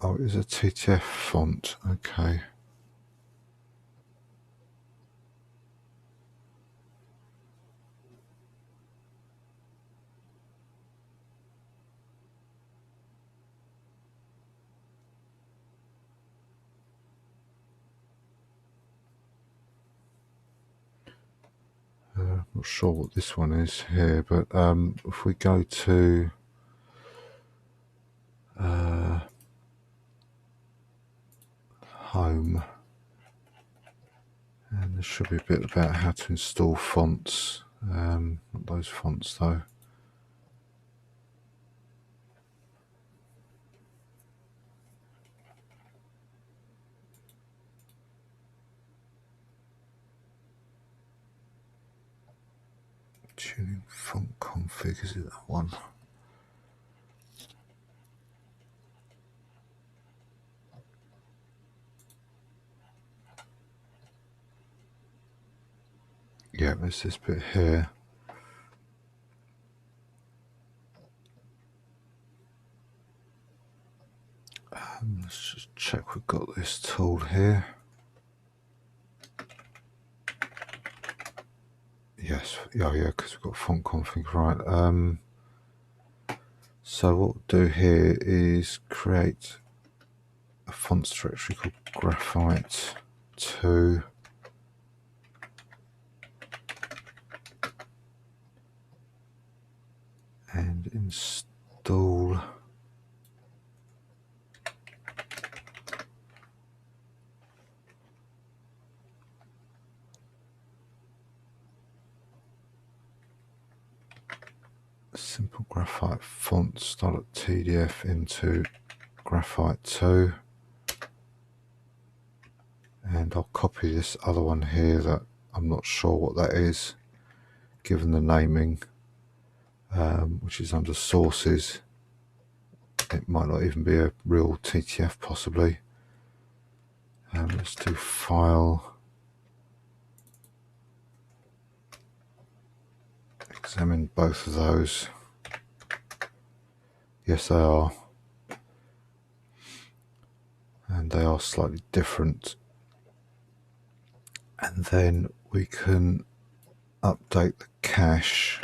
Speaker 1: Oh, it is a TTF font, okay. Not sure what this one is here, but if we go to home, and there should be a bit about how to install fonts. Not those fonts though. Tuning font config, is it that one? Yeah, there's this bit here. Let's just check we've got this tool here. Yes, yeah, because we've got font config, right. So what we'll do here is create a fonts directory called Graphite2. And install Right, fonts.tdf into Graphite2, and I'll copy this other one here that I'm not sure what that is given the naming, which is under sources. It might not even be a real TTF possibly. Let's do file, examine both of those. Yes, they are, and they are slightly different. And then we can update the cache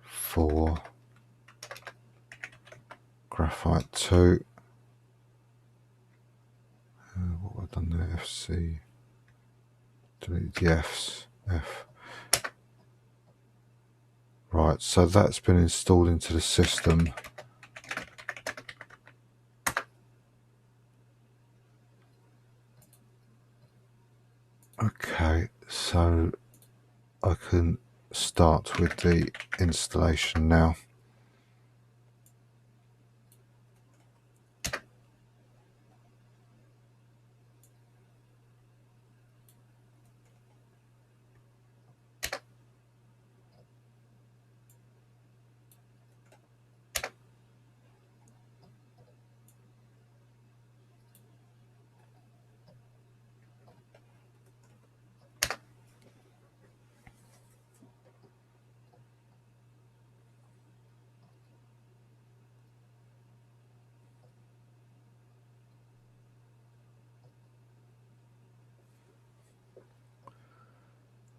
Speaker 1: for Graphite2. What have I done there? FC, delete the F's, F. Right, so that's been installed into the system. Okay, so I can start with the installation now.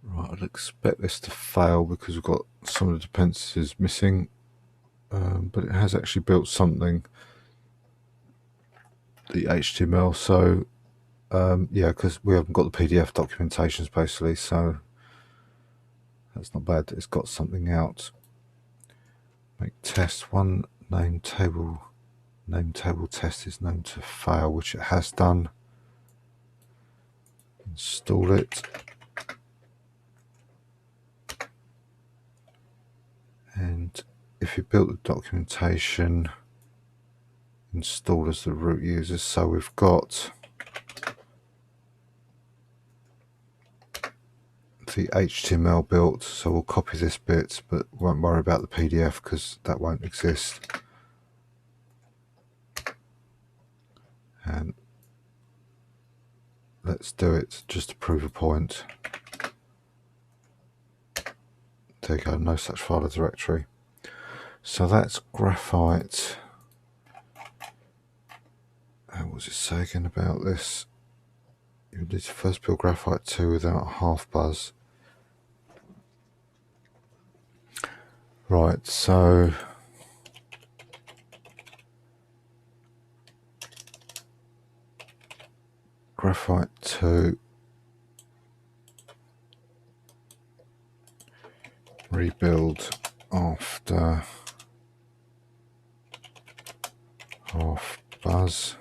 Speaker 1: Right, I'd expect this to fail because we've got some of the dependencies missing, but it has actually built something, the HTML, so yeah, because we haven't got the PDF documentations basically, so that's not bad. It's got something out. Make test one name table test is known to fail, which it has done. Install it. And if you built the documentation, install as the root user. So we've got the HTML built, so we'll copy this bit, but won't worry about the PDF because that won't exist. And let's do it just to prove a point. There you go, no such file or directory. So that's Graphite. What does it say again about this? You need to first build Graphite2 without half buzz. Right, so Graphite2 rebuild after half buzz.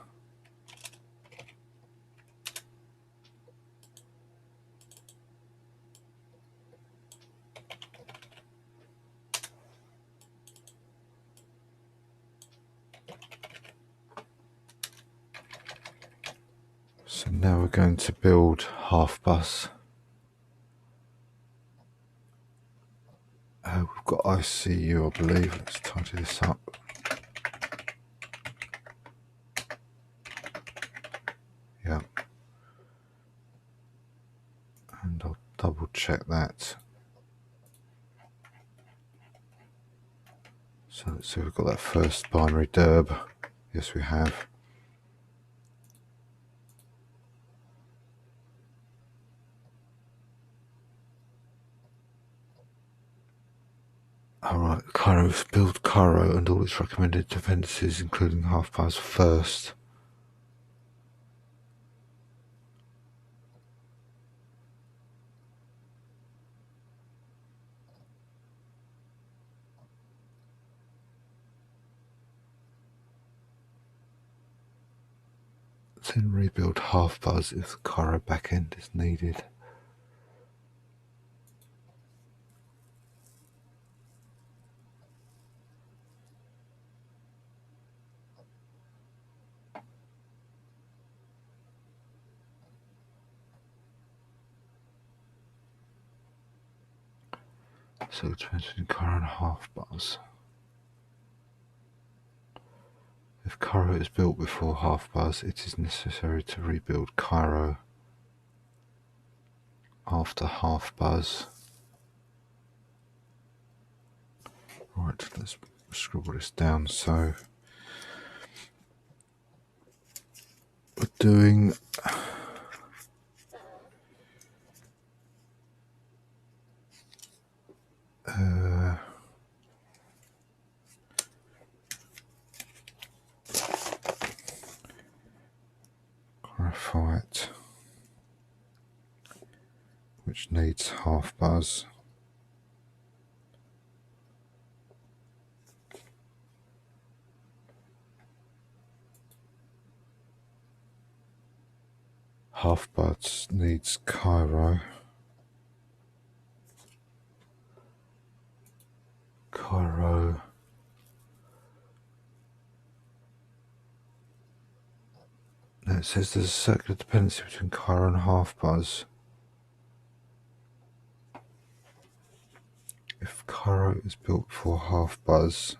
Speaker 1: So now we're going to build half bus. We've got ICU, I believe. Let's tidy this up. Yeah. And I'll double check that. So let's see if we've got that first binary derb. Yes, we have. Alright, Cairo's build Cairo and all its recommended dependencies, including half bars first. Then rebuild half bars if the Cairo backend is needed. So it depends between Cairo and half bars. If Cairo is built before half bars, it is necessary to rebuild Cairo after half bars. Right, let's scribble this down. So we're doing graphite, which needs half bars. Half bars needs Cairo. Cairo now it says there's a circular dependency between Cairo and half bars. If Cairo is built before half bars,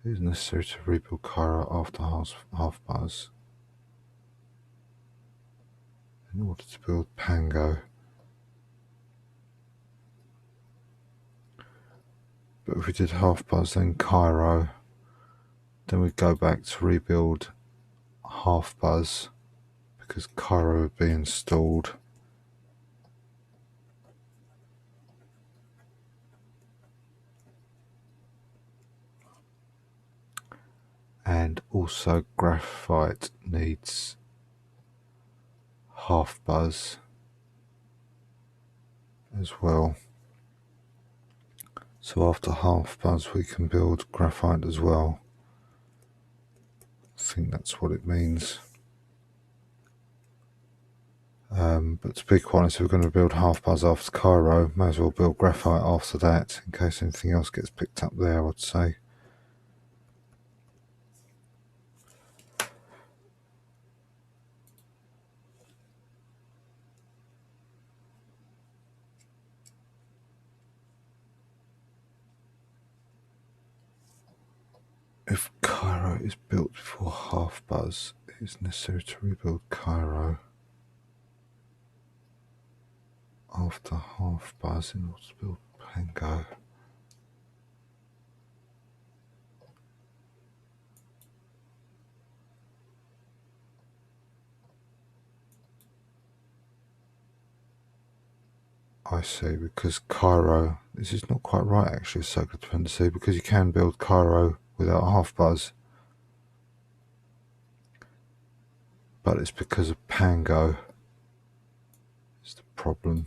Speaker 1: it is necessary to rebuild Cairo after half bars in order to build Pango. But if we did half bars then Cairo, then we'd go back to rebuild half bars because Cairo would be installed. And also graphite needs half bars as well. So after half bars we can build graphite as well. I think that's what it means. But to be quite honest, if we're going to build half bars after Cairo, may as well build graphite after that in case anything else gets picked up there, I'd say. If Cairo is built before half bars, it is necessary to rebuild Cairo after half bars in order to build Pango. I see, because Cairo, this is not quite right actually, circular dependency, because you can build Cairo without half bars. But it's because of Pango is the problem.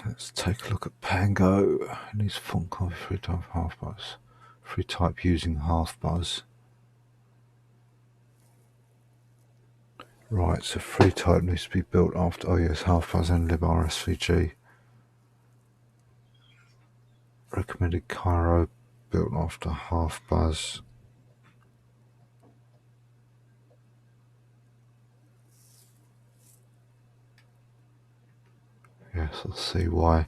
Speaker 1: Let's take a look at Pango. It needs font copy FreeType half bars. FreeType using half bars. Right, so FreeType needs to be built after, oh yes, half bars and librsvg. Recommended Cairo built after half bars. Yes, I'll see why.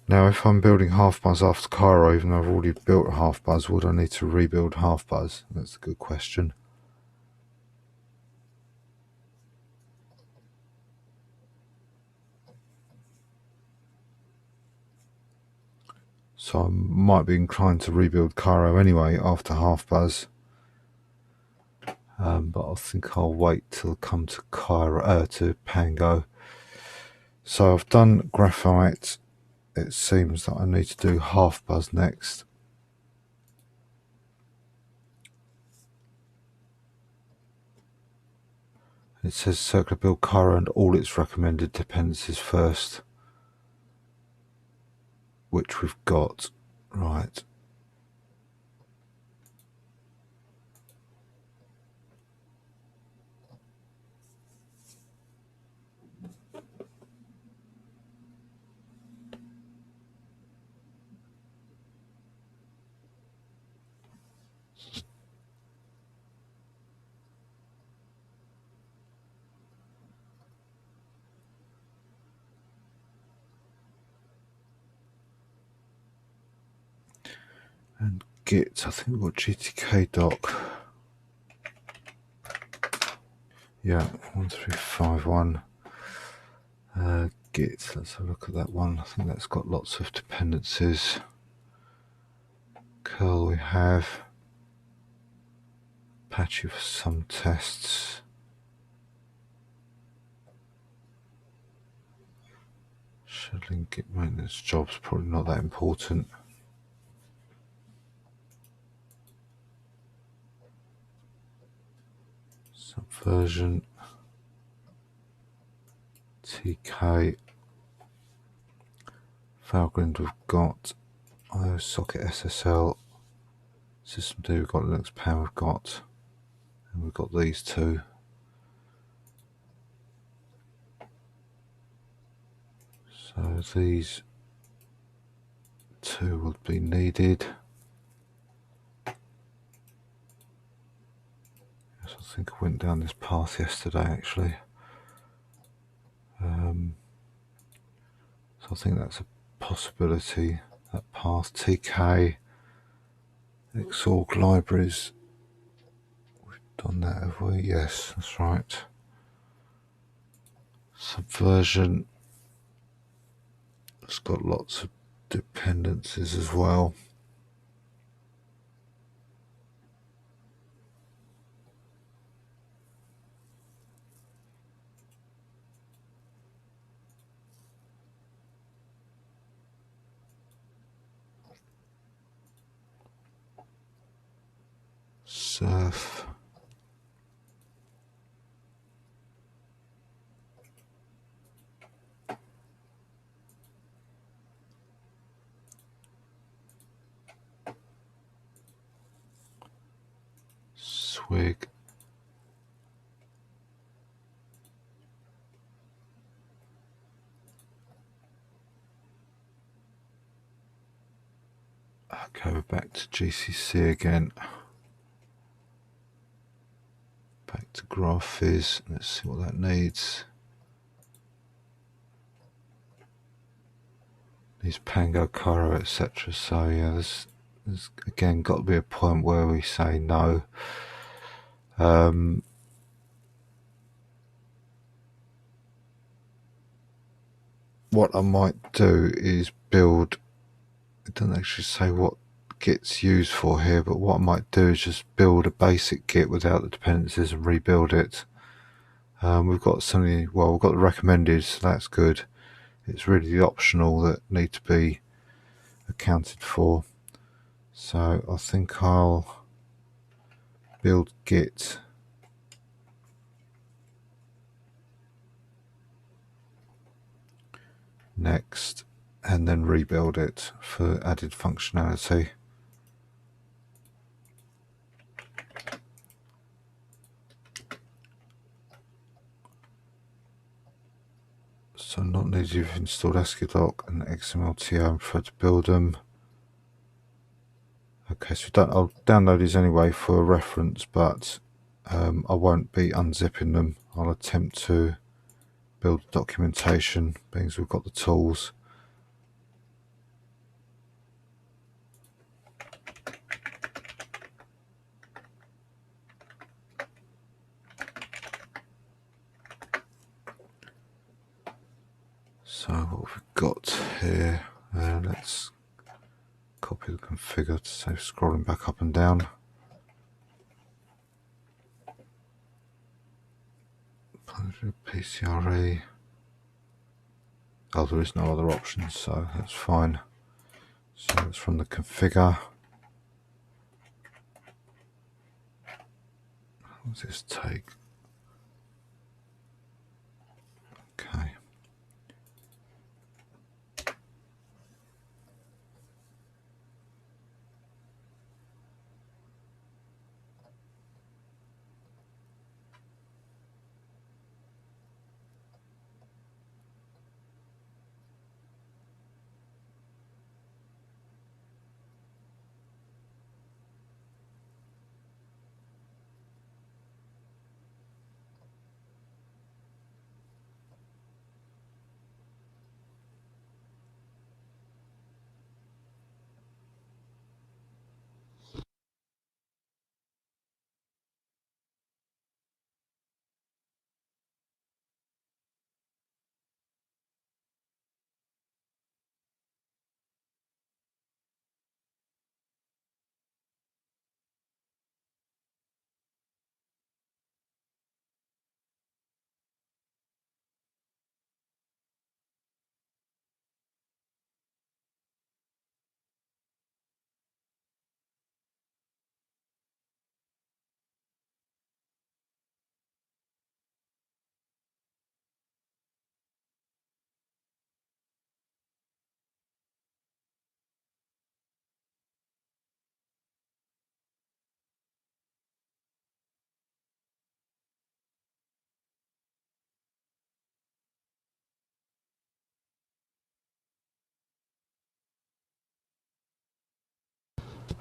Speaker 1: Now, if I'm building half bars after Cairo, even though I've already built half bars, would I need to rebuild half bars? That's a good question. So I might be inclined to rebuild Cairo anyway after half bars. But I think I'll wait till I come to to Pango. So I've done graphite. It seems that I need to do half bars next. It says circular build Cairo and all its recommended dependencies first, which we've got. Right. And Git, I think we've got GTK doc. Yeah, 1351. Git, let's have a look at that one. I think that's got lots of dependencies. Curl we have. Apache for some tests. Scheduling Git maintenance jobs, probably not that important. Subversion. TK. Valgrind we've got. IO socket SSL. Systemd we've got. Linux Power we've got. And we've got these two. So these two would be needed. Yes, I think I went down this path yesterday actually. So I think that's a possibility, that path. TK, Xorg Libraries. We've done that, have we? Yes, that's right. Subversion. It's got lots of dependencies as well. Surf. Swig. Okay, we're back to GCC again. Back to Graphiz. Let's see what that needs. Needs Pango, Cairo, etc. So yeah, there's again got to be a point where we say no. What I might do is build. It doesn't actually say what Git's used for here, but what I might do is just build a basic Git without the dependencies and rebuild it. We've got something. Well, we've got the recommended, so that's good. It's really the optional that need to be accounted for. So I think I'll build Git. Next, and then rebuild it for added functionality. So not needed, you've installed ASCII-doc and XMLTO and prefer to build them. Okay, so I'll download these anyway for reference, but I won't be unzipping them. I'll attempt to build documentation, being as we've got the tools. So what we've got here, let's copy the configure to save scrolling back up and down. PCRE. Oh, there is no other options, so that's fine. So it's from the configure. What does this take? Okay.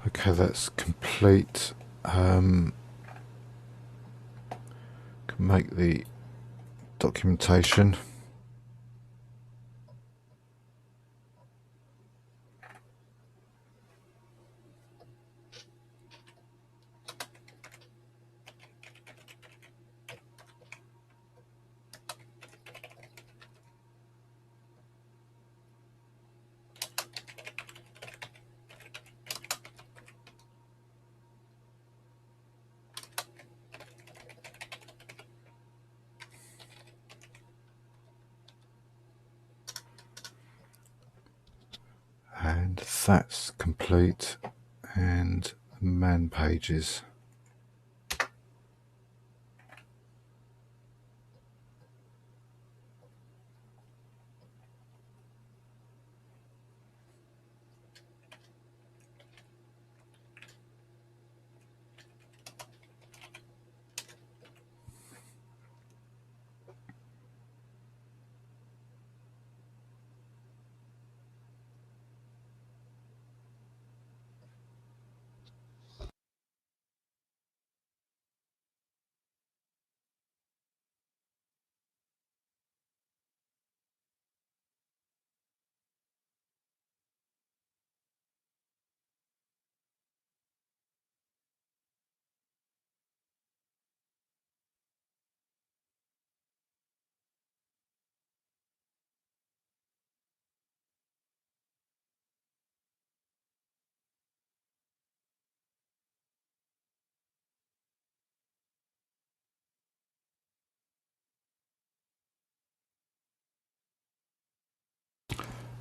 Speaker 1: Okay, that's complete. Can make the documentation. And that's complete. And man pages.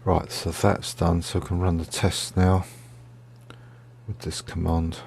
Speaker 1: Right, so that's done, so I can run the tests now with this command.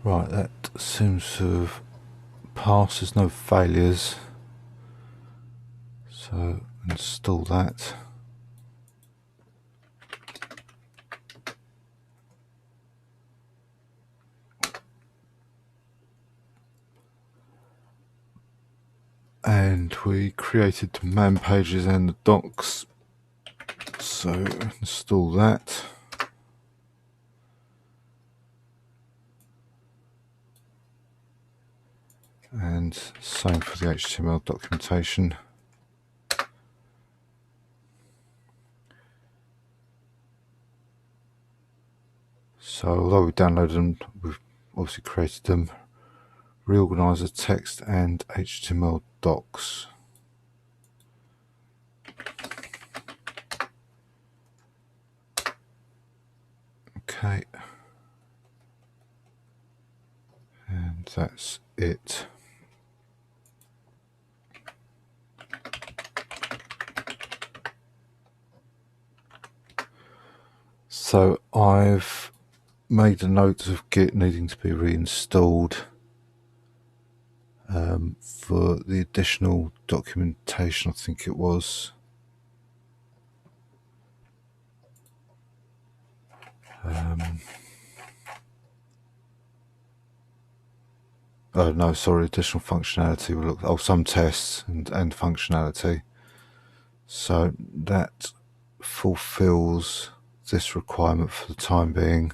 Speaker 1: Right, that seems to have passed. There's no failures. So install that. And we created the man pages and the docs. So install that. And same for the HTML documentation. So although we downloaded them, we've obviously created them. Reorganize the text and HTML docs. Okay. And that's it. So I've made a note of Git needing to be reinstalled for the additional documentation, I think it was. Oh no, sorry, additional functionality. We'll look, oh, some tests and functionality. So that fulfills this requirement for the time being.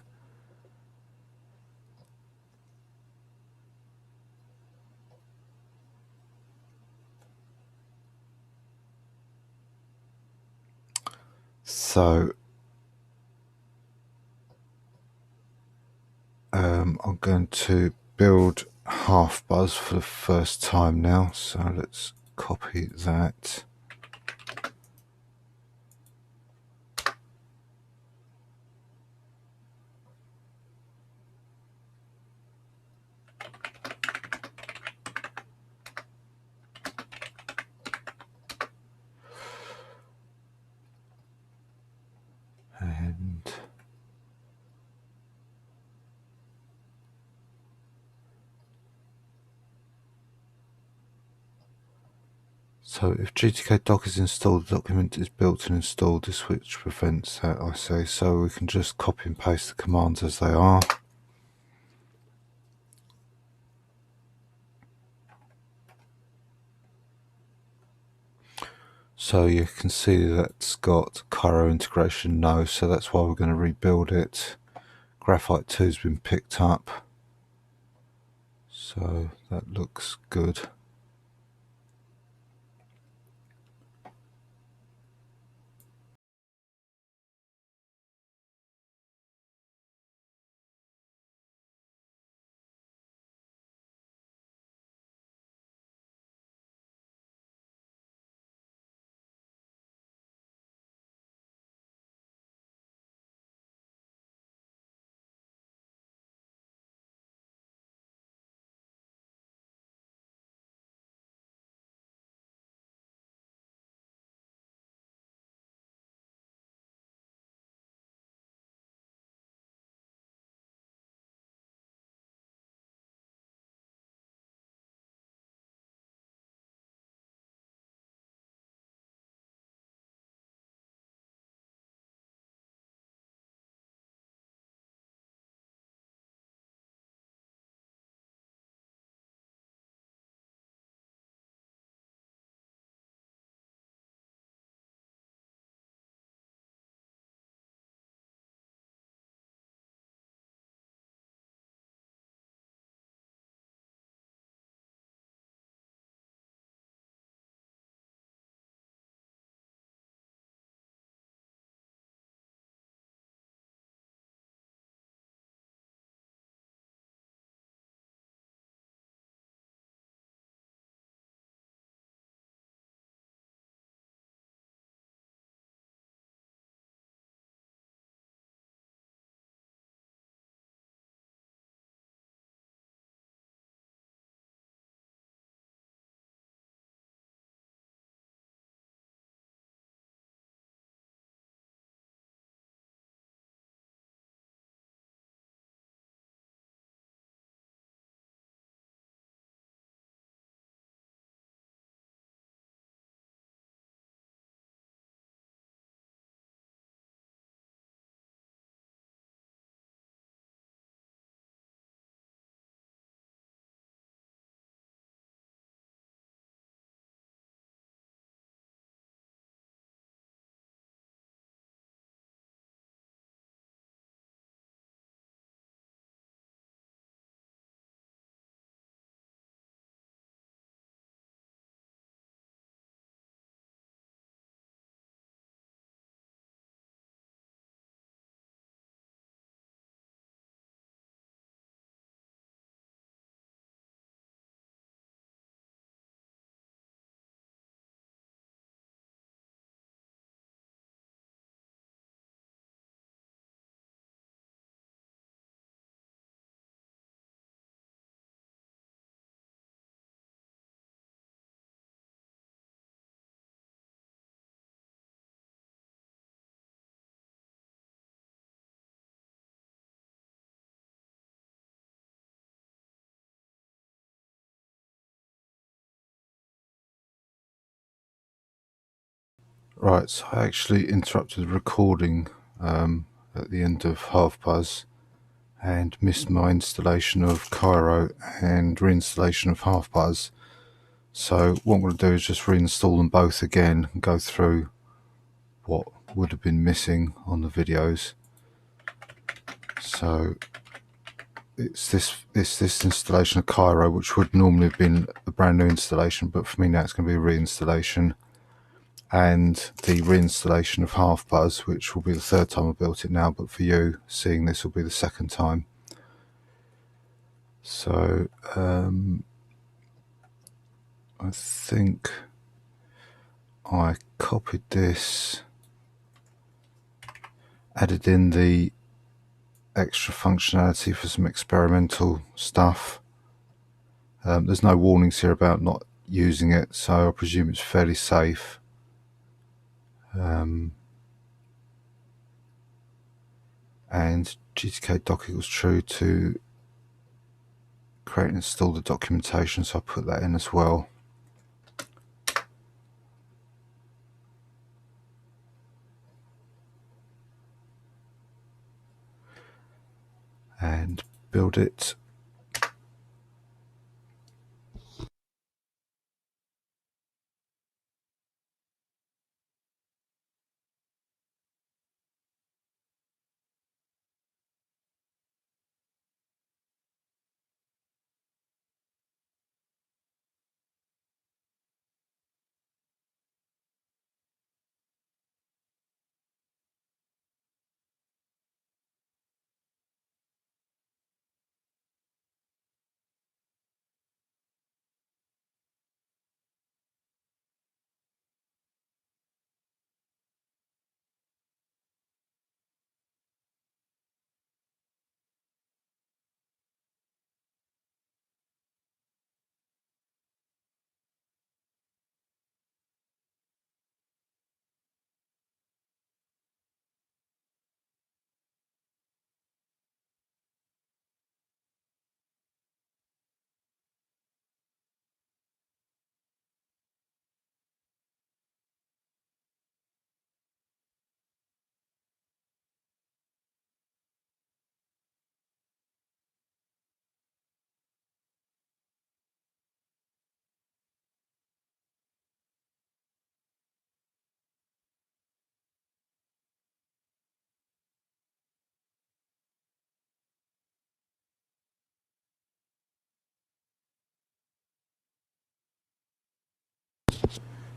Speaker 1: So I'm going to build half buzz for the first time now. So let's copy that. And so if GTK doc is installed, the document is built and installed, this which prevents that, I say. So we can just copy and paste the commands as they are. So you can see that's got Cairo integration no, so that's why we're going to rebuild it. Graphite2 has been picked up, so that looks good. Right, so I actually interrupted the recording at the end of Half Buzz and missed my installation of Cairo and reinstallation of Half Buzz. So what I'm going to do is just reinstall them both again and go through what would have been missing on the videos. So it's this installation of Cairo, which would normally have been a brand new installation, but for me now it's going to be a reinstallation, and the reinstallation of Half Buzz, which will be the third time I built it now, but for you seeing this will be the second time. So I think I copied this, added in the extra functionality for some experimental stuff. There's no warnings here about not using it, so I presume it's fairly safe. And GTK doc equals true to create and install the documentation, so I put that in as well. And build it.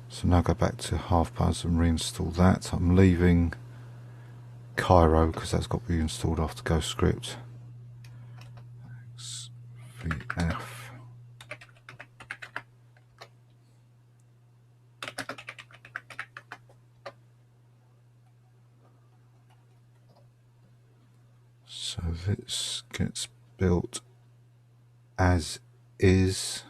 Speaker 1: So now go back to Half Buzz and reinstall that. I'm leaving Cairo because that's got to be installed after GhostScript. XVF. So this gets built as is.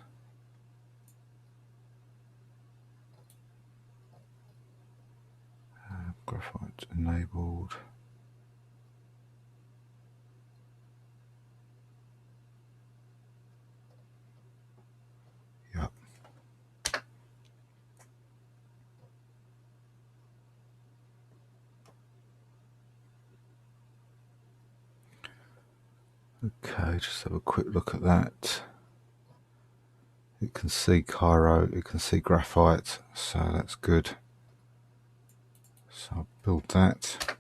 Speaker 1: Graphite enabled. Yep. Okay, just have a quick look at that. It can see Cairo, it can see graphite, so that's good. So I'll build that.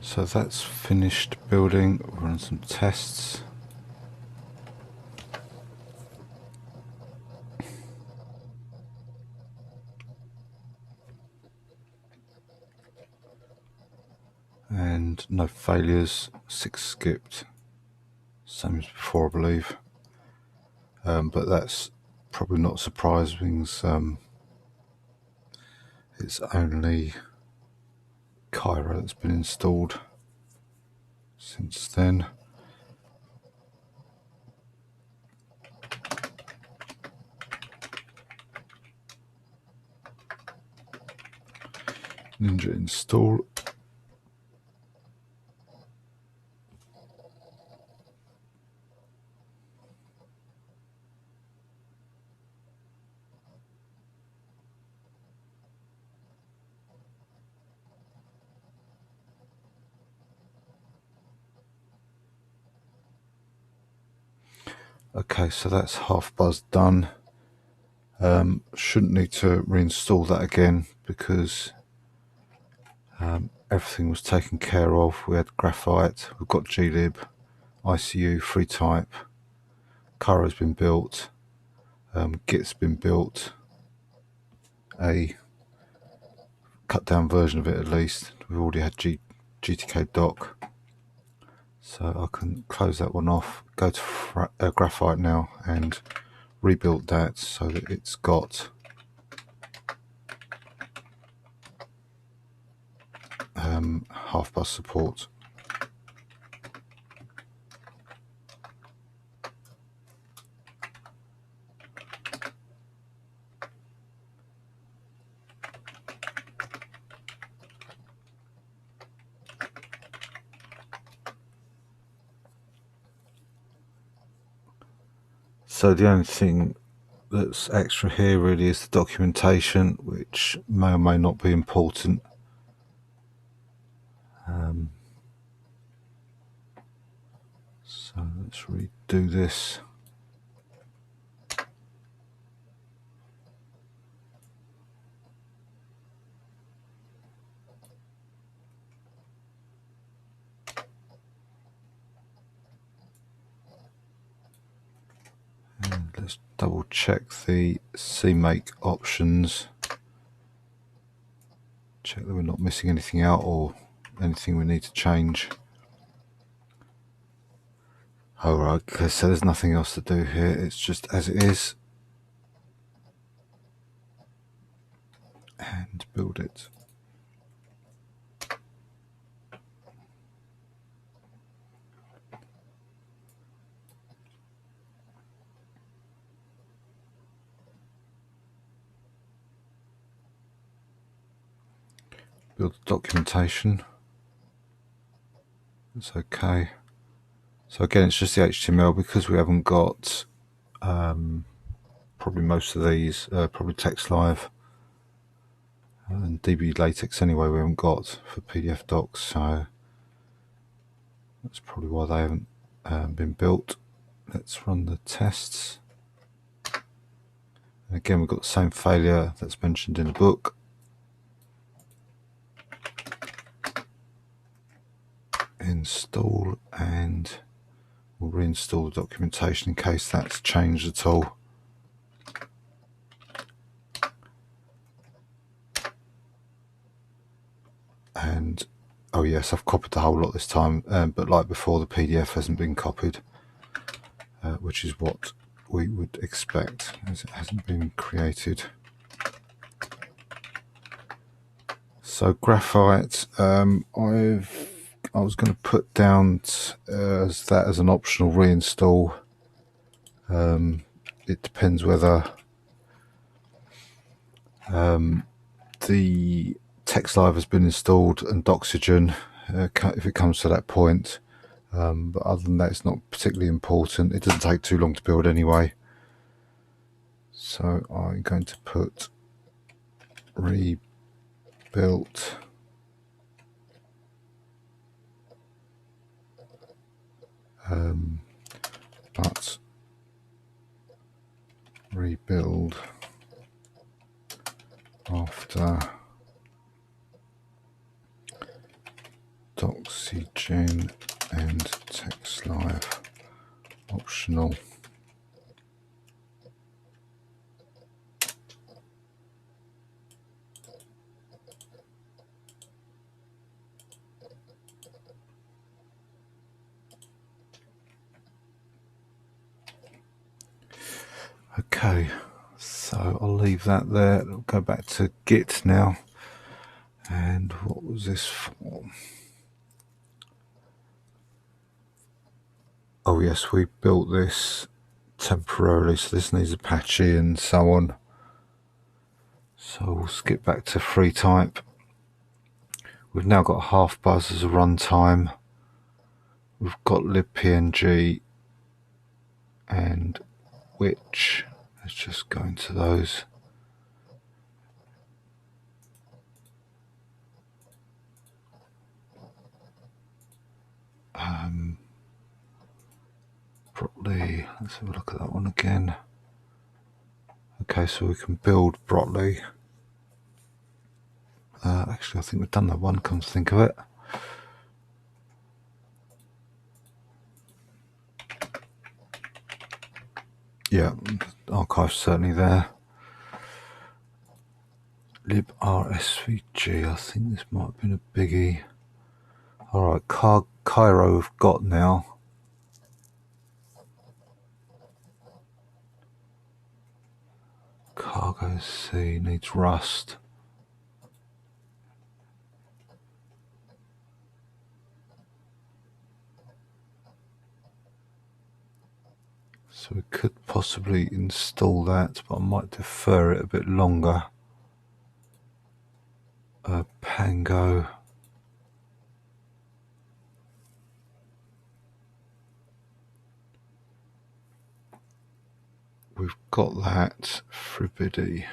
Speaker 1: So that's finished building. We'll run some tests. And no failures, 6 skipped, same as before I believe, but that's probably not surprising. It's only Cairo that's been installed since then. Ninja install. Okay, so that's half buzz done. Shouldn't need to reinstall that again because everything was taken care of. We had Graphite, we've got glib, ICU, FreeType, Cairo's been built, Git's been built, a cut down version of it at least. We've already had GTK doc, so I can close that one off, go to Graphite now and rebuild that so that it's got half bus support. So the only thing that's extra here really is the documentation, which may or may not be important. So let's redo this. And let's double check the CMake options. Check that we're not missing anything out or anything we need to change. Alright, okay, so there's nothing else to do here, it's just as it is. And build it. Build the documentation. It's okay. So again, it's just the HTML because we haven't got probably most of these, probably text live and DB latex anyway we haven't got for PDF docs, so that's probably why they haven't been built. Let's run the tests. And again, we've got the same failure that's mentioned in the book. Install, and we'll reinstall the documentation in case that's changed at all. And oh yes, I've copied the whole lot this time, but like before, the PDF hasn't been copied, which is what we would expect as it hasn't been created. So Graphite, I was going to put down as that as an optional reinstall. It depends whether the text live has been installed and Doxygen, if it comes to that point. But other than that, it's not particularly important. It doesn't take too long to build anyway. So I'm going to put rebuilt but rebuild after docs Gen and text live optional. Okay, so I'll leave that there. I'll go back to Git now. And what was this for? Oh yes, we built this temporarily, so this needs Apache and so on. So we'll skip back to FreeType. We've now got half buzz as a runtime. We've got libpng and which. Let's just go into those. Brotli, let's have a look at that one again. Okay, so we can build Brotli. Actually, I think we've done that one, come to think of it. Yeah, archive's certainly there. librsvg, I think this might have been a biggie. Alright, Cairo we've got now. Cargo C needs Rust. So we could possibly install that, but I might defer it a bit longer. Pango. We've got that. Fribidi.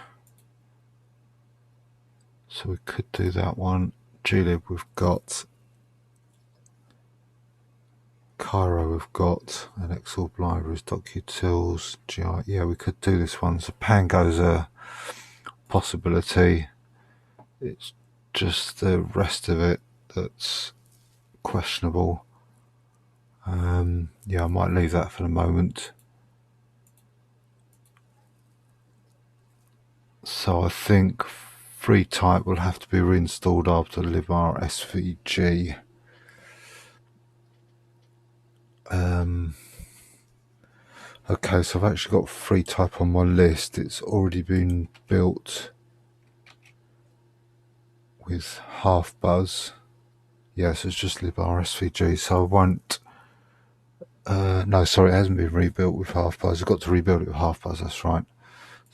Speaker 1: So we could do that one. glib we've got. Cairo we've got. And Xorg Libraries, docutils, GI. Yeah, we could do this one. So Pango's a possibility. It's just the rest of it that's questionable. Yeah, I might leave that for the moment. So I think FreeType will have to be reinstalled after librsvg. Okay, so I've actually got FreeType on my list. It's already been built with half buzz. Yes, it's just librsvg, so I won't. No, sorry, it hasn't been rebuilt with half buzz. I've got to rebuild it with half buzz, that's right.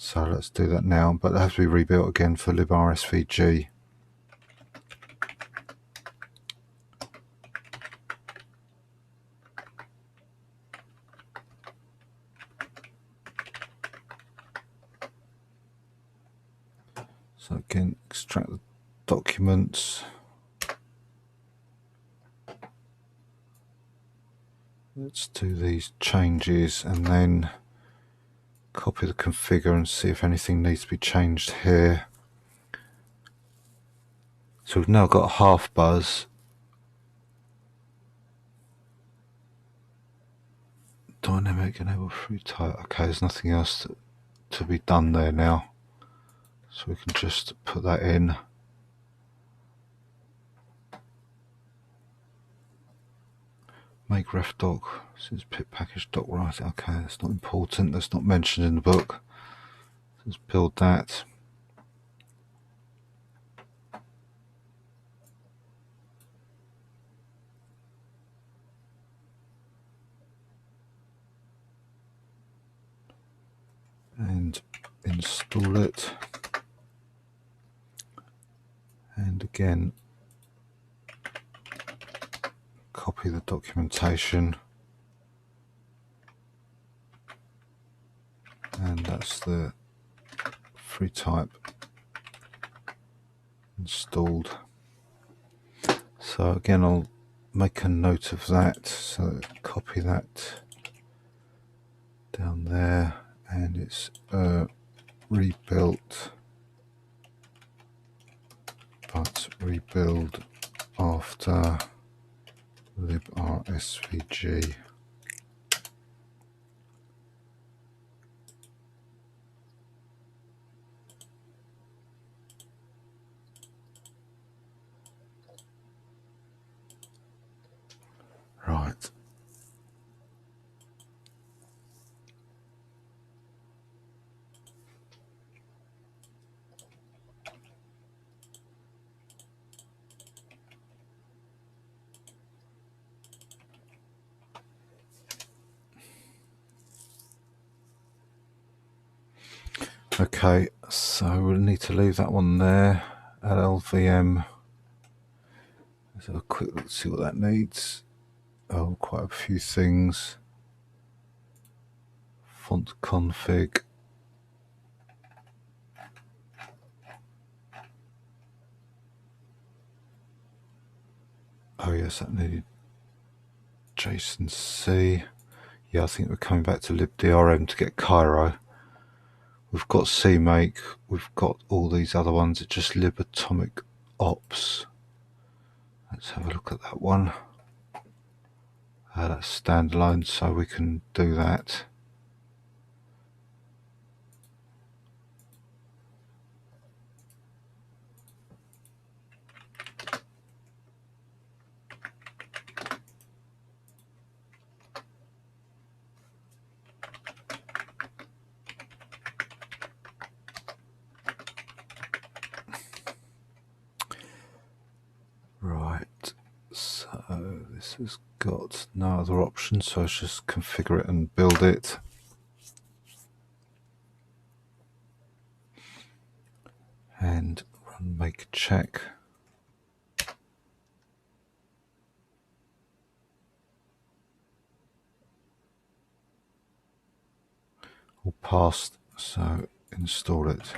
Speaker 1: So let's do that now, but it has to be rebuilt again for librsvg. So again, extract the documents. Let's do these changes and then copy the configure and see if anything needs to be changed here. So we've now got half buzz. Dynamic enable FreeType. Okay, there's nothing else to be done there now. So we can just put that in. Make ref doc, since pip package doc write. Okay, that's not important, that's not mentioned in the book. Let's build that. And install it. And again, copy the documentation. And that's the FreeType installed. So again, I'll make a note of that. So copy that down there, and it's rebuilt, but rebuild after librsvg. Right. Okay, so we'll need to leave that one there at LVM. Let's have a quick look, see what that needs. Oh, quite a few things. Font config. Oh yes, that needed JSON C. Yeah, I think we're coming back to libdrm to get Cairo. We've got CMake, we've got all these other ones, it's just libatomic ops. Let's have a look at that one. That's standalone, so we can do that. Right, so this has got no other option, so let's just configure it and build it. And run make check. All passed, so install it.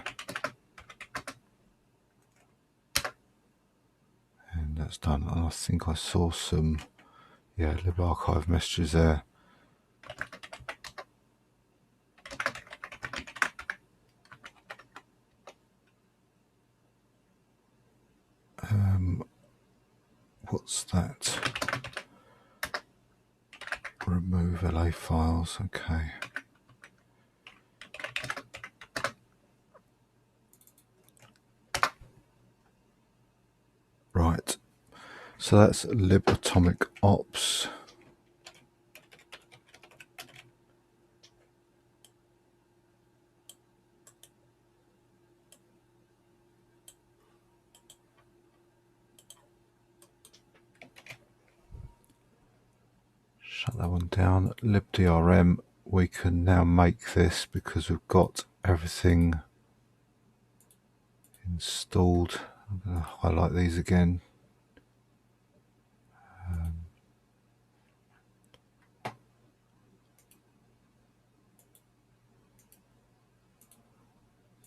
Speaker 1: And that's done. And I think I saw some, yeah, libarchive messages there. What's that? Remove LA files, okay. Right, so that's libatomic ops. Shut that one down. libdrm, we can now make this because we've got everything installed. I'm going to highlight these again.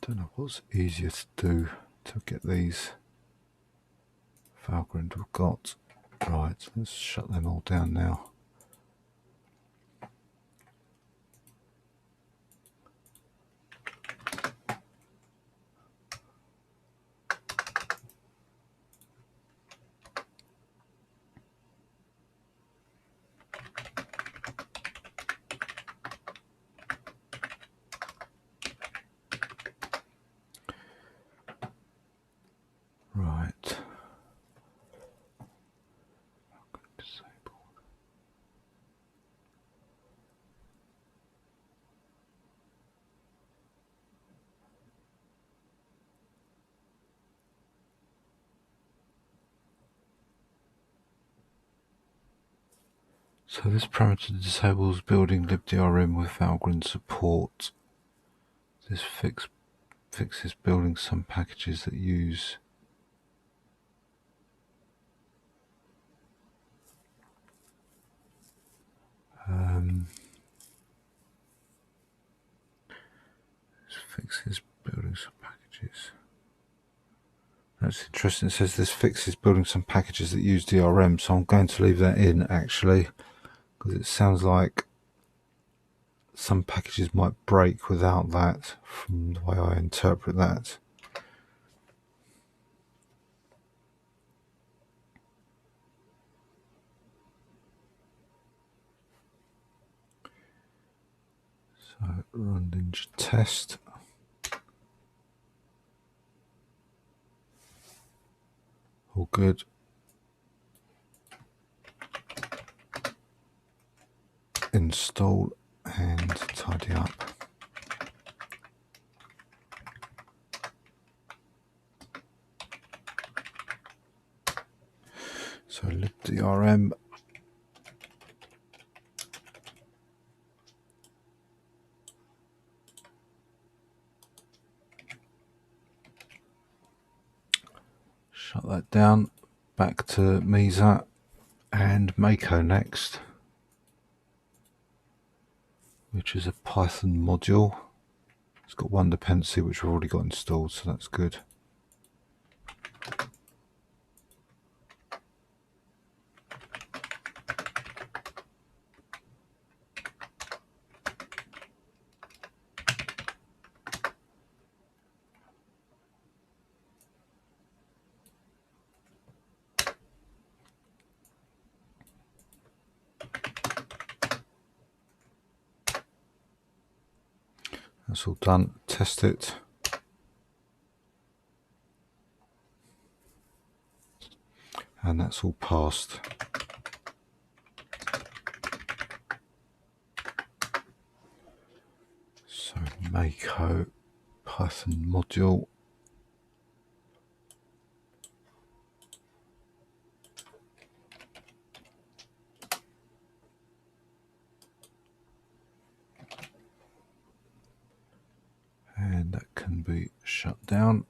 Speaker 1: Don't know what's easier to do to get these. Valgrind we've got. Right, let's shut them all down now. Right. So this parameter disables building libdrm with Valgrind support. This fixes building some packages that use this fixes building some packages. That's interesting. It says this fixes building some packages that use DRM, so I'm going to leave that in actually, because it sounds like some packages might break without that, from the way I interpret that. So run Ninja test. All good. Install and tidy up. So libdrm. Shut that down. Back to Mesa and Mako next, which is a Python module. It's got one dependency which we've already got installed, so that's good. That's all done. Test it. And that's all passed. So Mako Python module. And that can be shut down.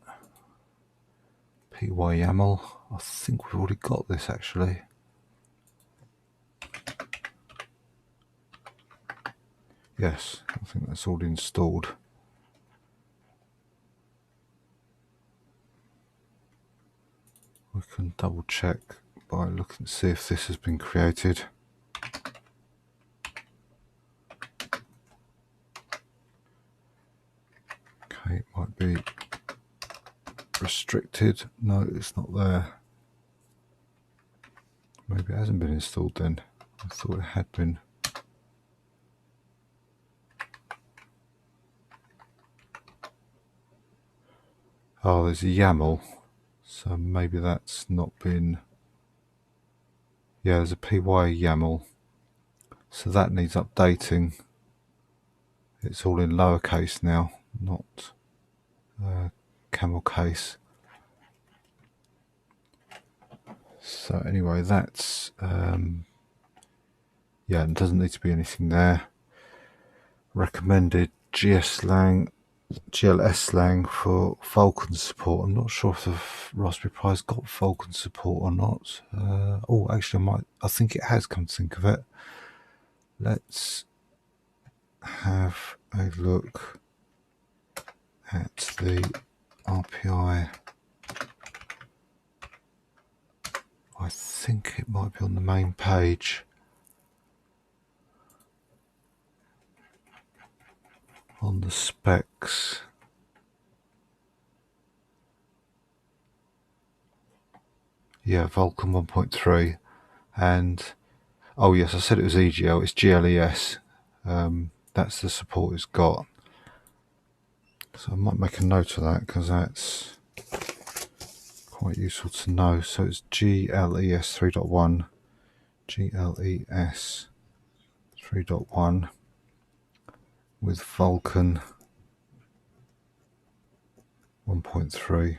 Speaker 1: PY-YAML. I think we've already got this actually. Yes, I think that's already installed. We can double check by looking to see if this has been created. Okay, it might be restricted. No, it's not there. Maybe it hasn't been installed then. I thought it had been. Oh, there's a YAML. So maybe that's not been... Yeah, there's a PY YAML. So that needs updating. It's all in lowercase now, not camel case. So anyway, that's... yeah, it doesn't need to be anything there. Recommended GLS lang for Vulkan support. I'm not sure if the Raspberry Pi's got Vulkan support or not. Oh, actually, I think it has, come to think of it. Let's have a look at the RPI. I think it might be on the main page. On the specs. Yeah, Vulkan 1.3. And, oh yes, I said it was EGL, it's GLES. That's the support it's got. So I might make a note of that because that's quite useful to know. So it's GLES 3.1, GLES 3.1 with Vulkan 1.3.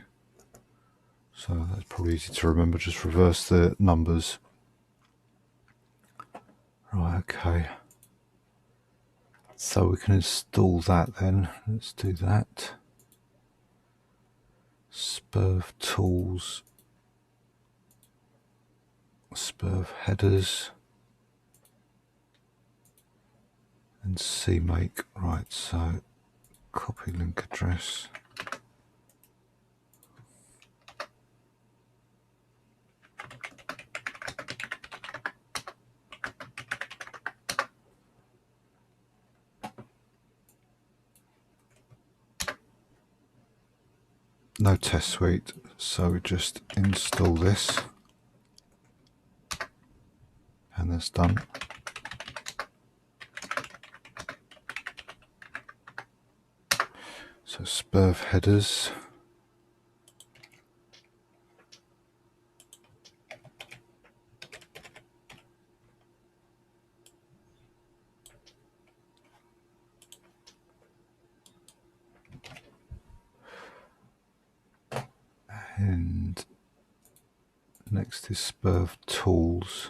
Speaker 1: So that's probably easy to remember, just reverse the numbers. Right, okay. So we can install that then. Let's do that. Spurv tools, Spurv headers, and CMake. Right, so copy link address. No test suite, so we just install this, and that's done. So spurf headers. And next is spurf tools.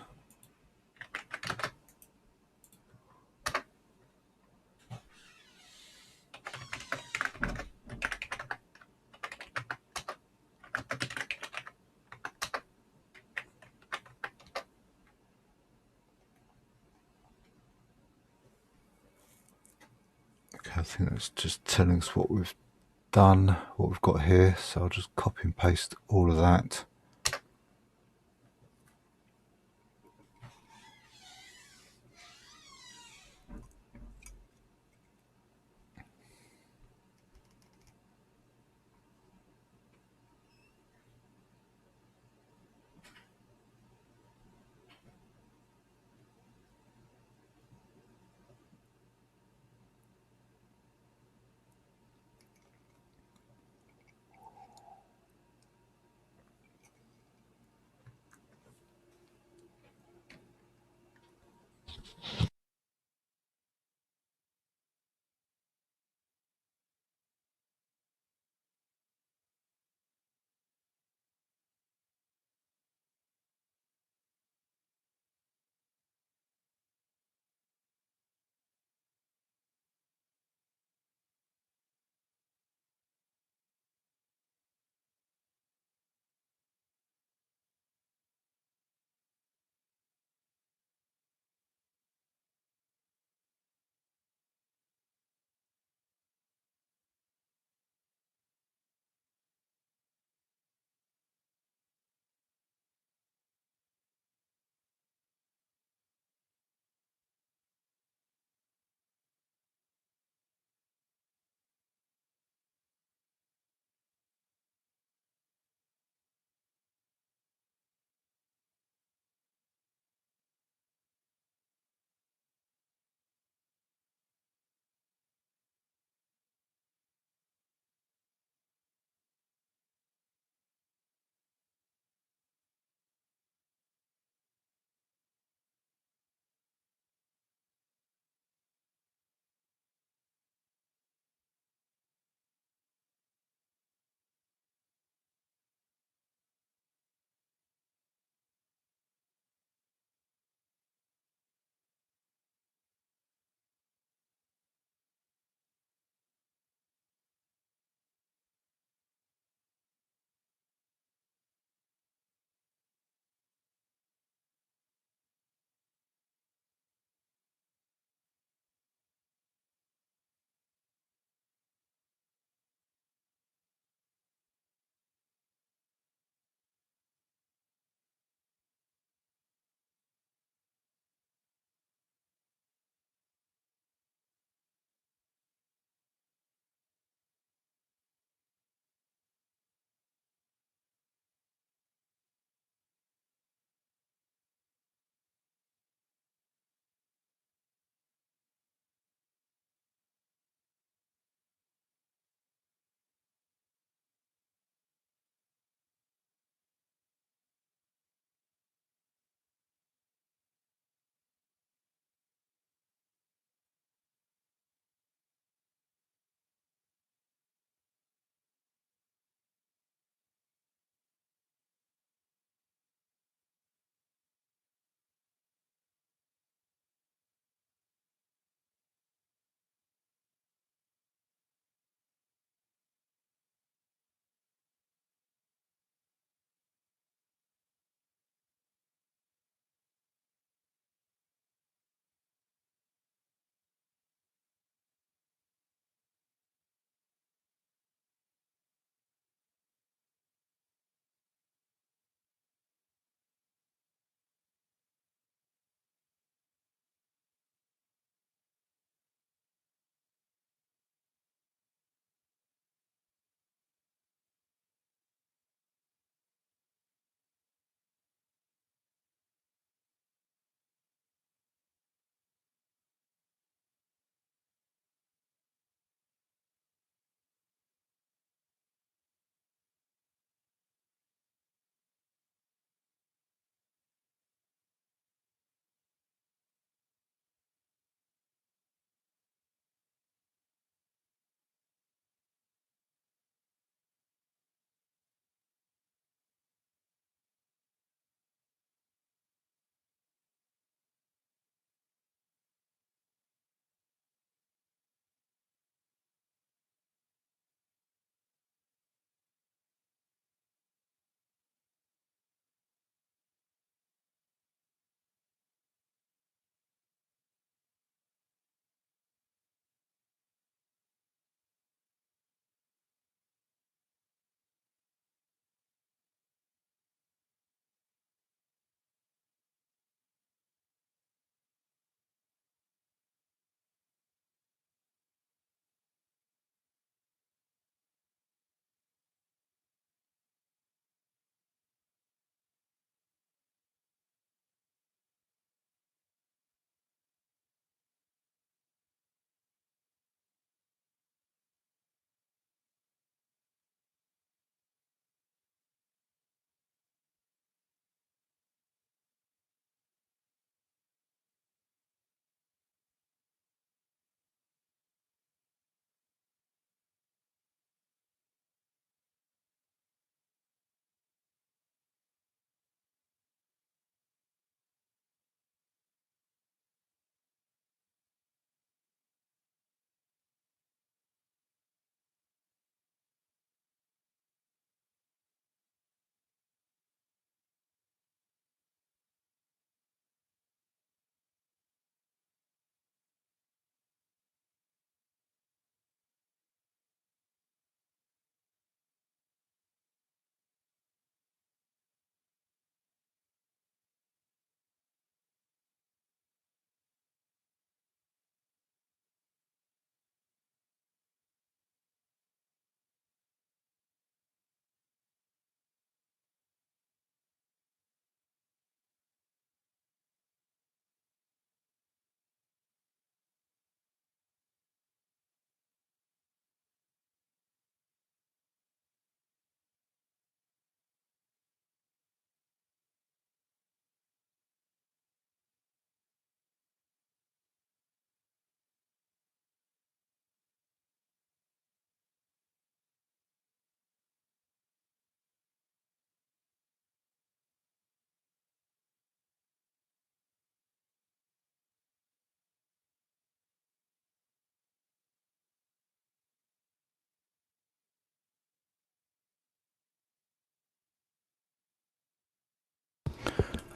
Speaker 1: Okay, I think that's just telling us what we've done, what we've got here. So I'll just copy and paste all of that.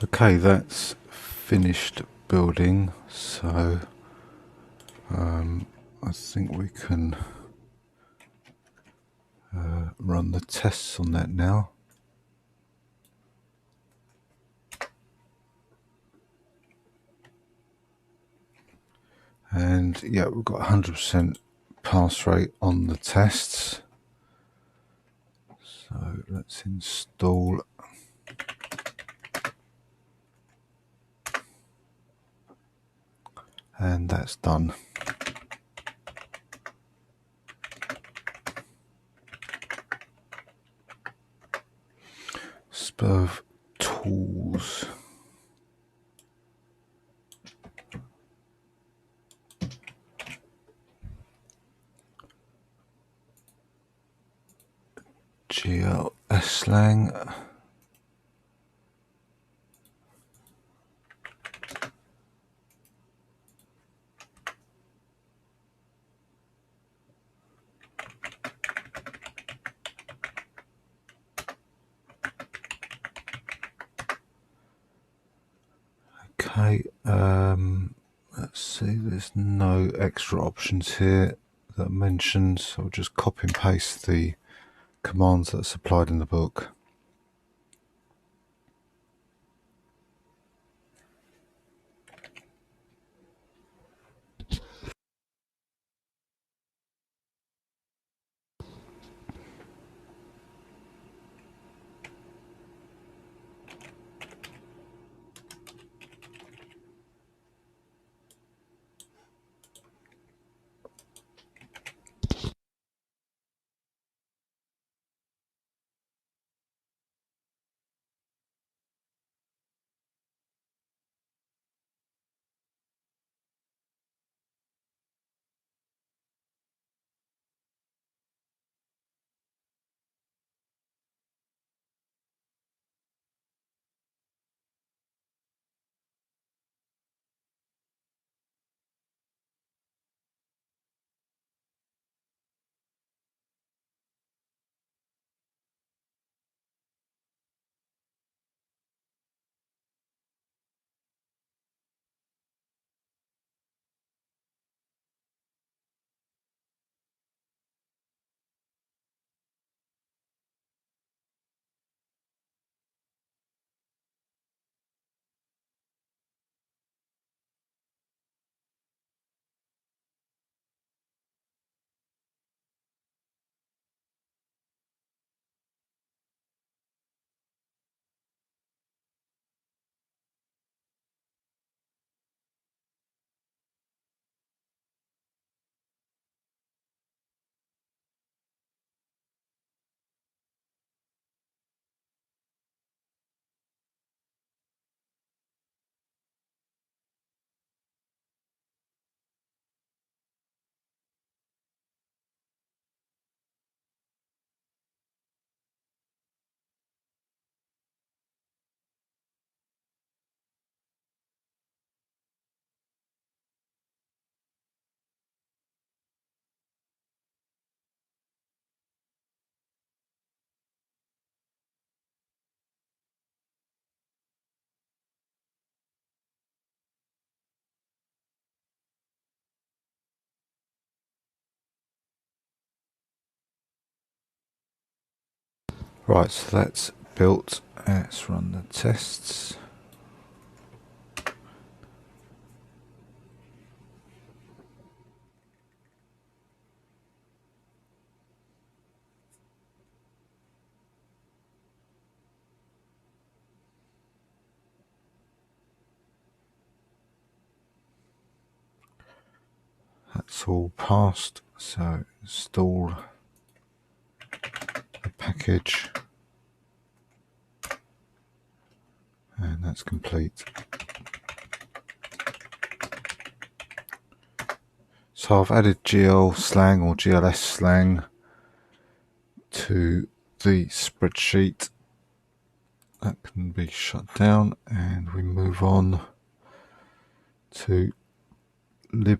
Speaker 1: Okay, that's finished building, so I think we can run the tests on that now. And yeah, we've got 100% pass rate on the tests. So let's install. And that's done. Spurv tools. GLS slang. Okay, let's see, there's no extra options here that are mentioned, so I'll just copy and paste the commands that are supplied in the book. Right, so that's built. Let's run the tests. That's all passed, so install the package, and that's complete. So I've added GL slang or GLS slang to the spreadsheet. That can be shut down, and we move on to libva.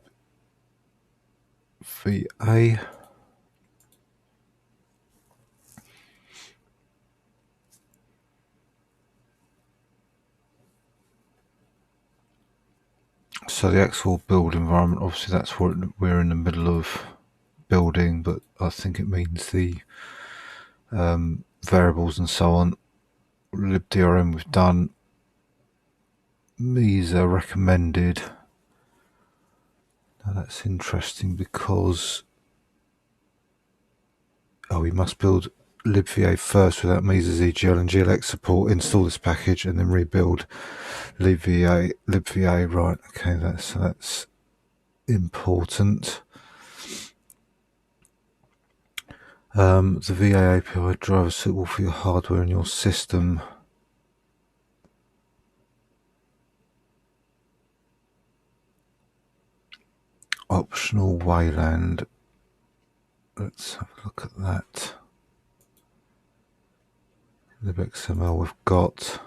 Speaker 1: So the actual build environment, obviously that's what we're in the middle of building, but I think it means the variables and so on. libdrm we've done. These are recommended. Now that's interesting because we must build libva first without Mises EGL and GLX support, install this package and then rebuild libva. Right, okay, that's important. The VA API driver suitable for your hardware and your system. Optional Wayland. Let's have a look at that. libxml we've got.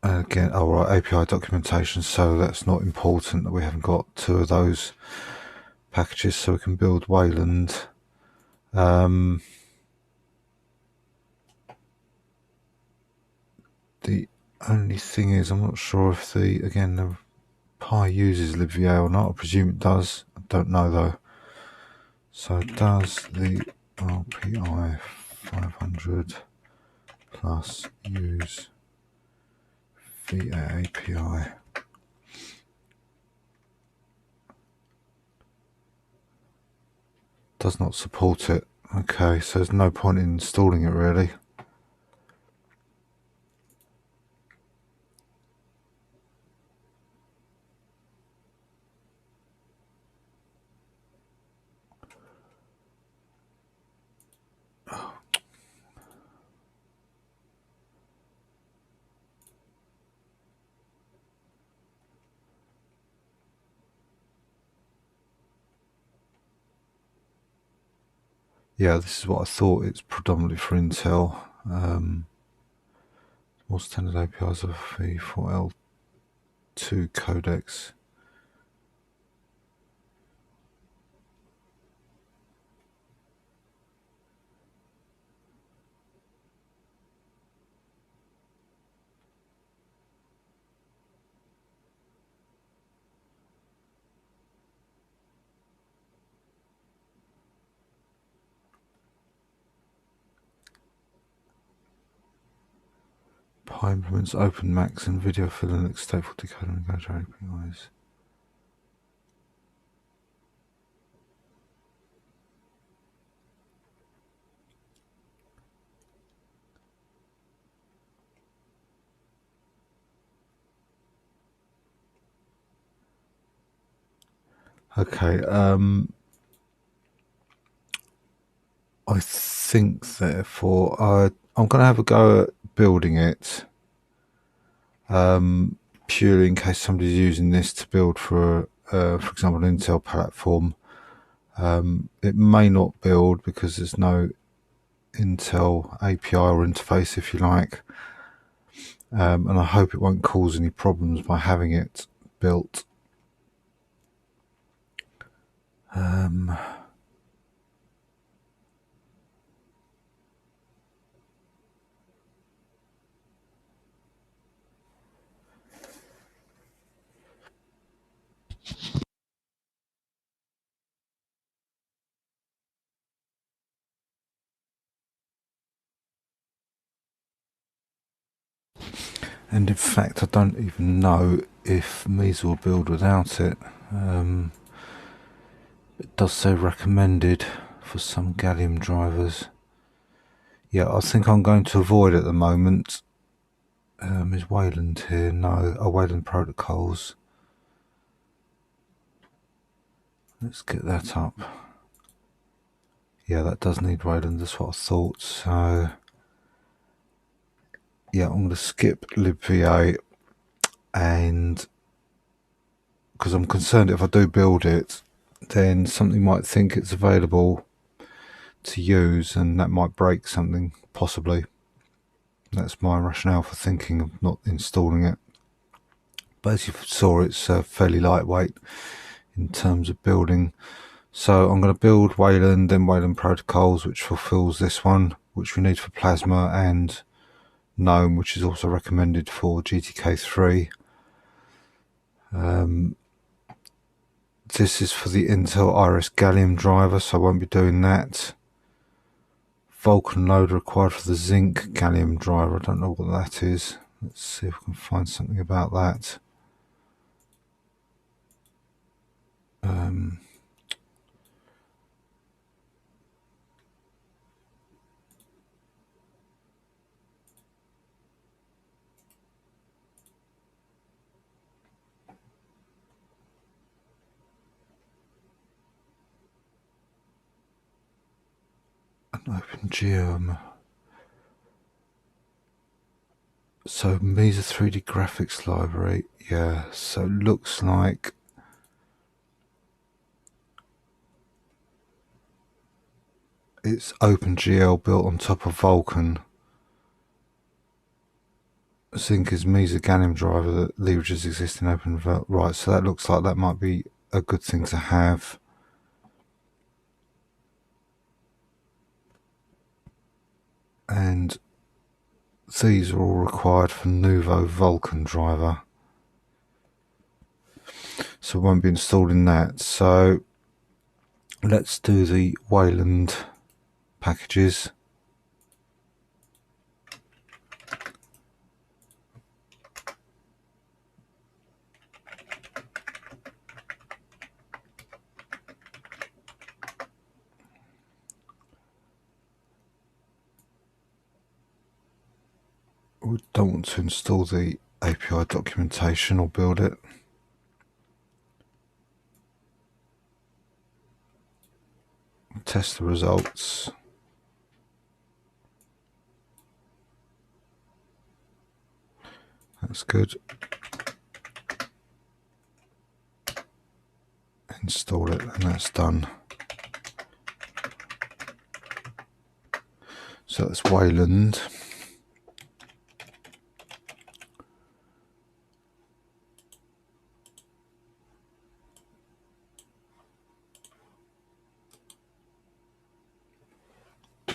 Speaker 1: Again, right, API documentation, so that's not important that we haven't got two of those packages, so we can build Wayland. The only thing is, I'm not sure if the Pi uses libva or not. I presume it does. I don't know though. So does the RPI500 plus use VA API? Does not support it. Okay, so there's no point in installing it really. Yeah, this is what I thought. It's predominantly for Intel. More standard APIs of V4L2 codecs. Pi implements OpenMax and video for Linux stateful decoder and encoder APIs. Okay, I think therefore I'm going to have a go at building it, purely in case somebody's using this to build for example, an Intel platform. It may not build because there's no Intel API or interface, if you like, and I hope it won't cause any problems by having it built. And in fact, I don't even know if Mises will build without it. It does say recommended for some gallium drivers. Yeah, I think I'm going to avoid at the moment. Is Wayland here? No. Wayland protocols. Let's get that up. Yeah, that does need Wayland, that's what I thought. So yeah, I'm going to skip libva, and because I'm concerned if I do build it, then something might think it's available to use and that might break something, possibly. That's my rationale for thinking of not installing it. But as you saw, it's fairly lightweight in terms of building. So I'm going to build Wayland, then Wayland protocols, which fulfills this one, which we need for Plasma and GNOME, which is also recommended for GTK3. This is for the Intel Iris Gallium driver, so I won't be doing that. Vulkan loader required for the Zinc Gallium driver. I don't know what that is. Let's see if we can find something about that. An OpenGL. So Mesa 3D graphics library, yeah, so it looks like it's OpenGL built on top of Vulkan. Zinc is Mesa Gallium driver that leverages existing open, right, so that looks like that might be a good thing to have. And these are all required for Nouveau Vulkan driver. So it won't be installing that. So let's do the Wayland packages. We don't want to install the API documentation or build it. Test the results. That's good. Install it, and that's done. So that's Wayland.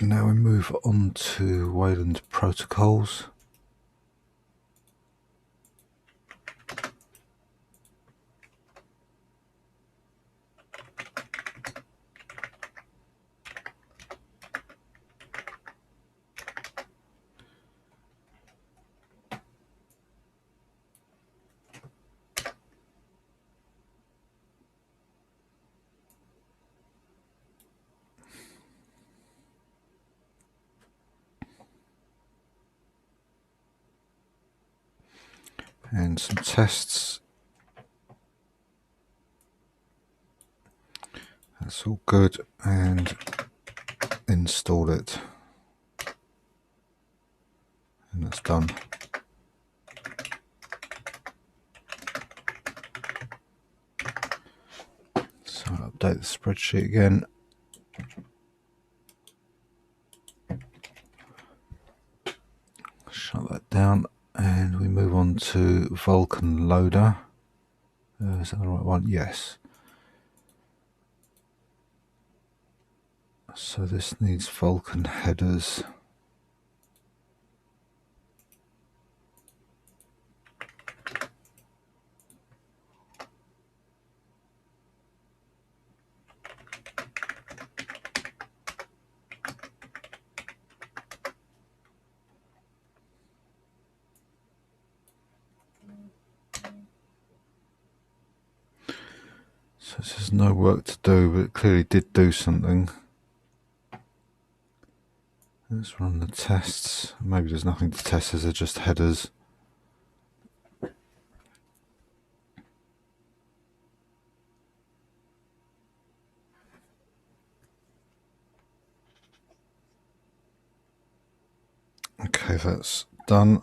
Speaker 1: Now we move on to Wayland protocols. And some tests. That's all good, and install it. And that's done. So I'll update the spreadsheet again. Shut that down, and we move on to Vulkan loader. Is that the right one? Yes. So this needs Vulkan headers. So this has no work to do, but it clearly did do something. Let's run the tests. Maybe there's nothing to test, they're just headers. Okay, that's done.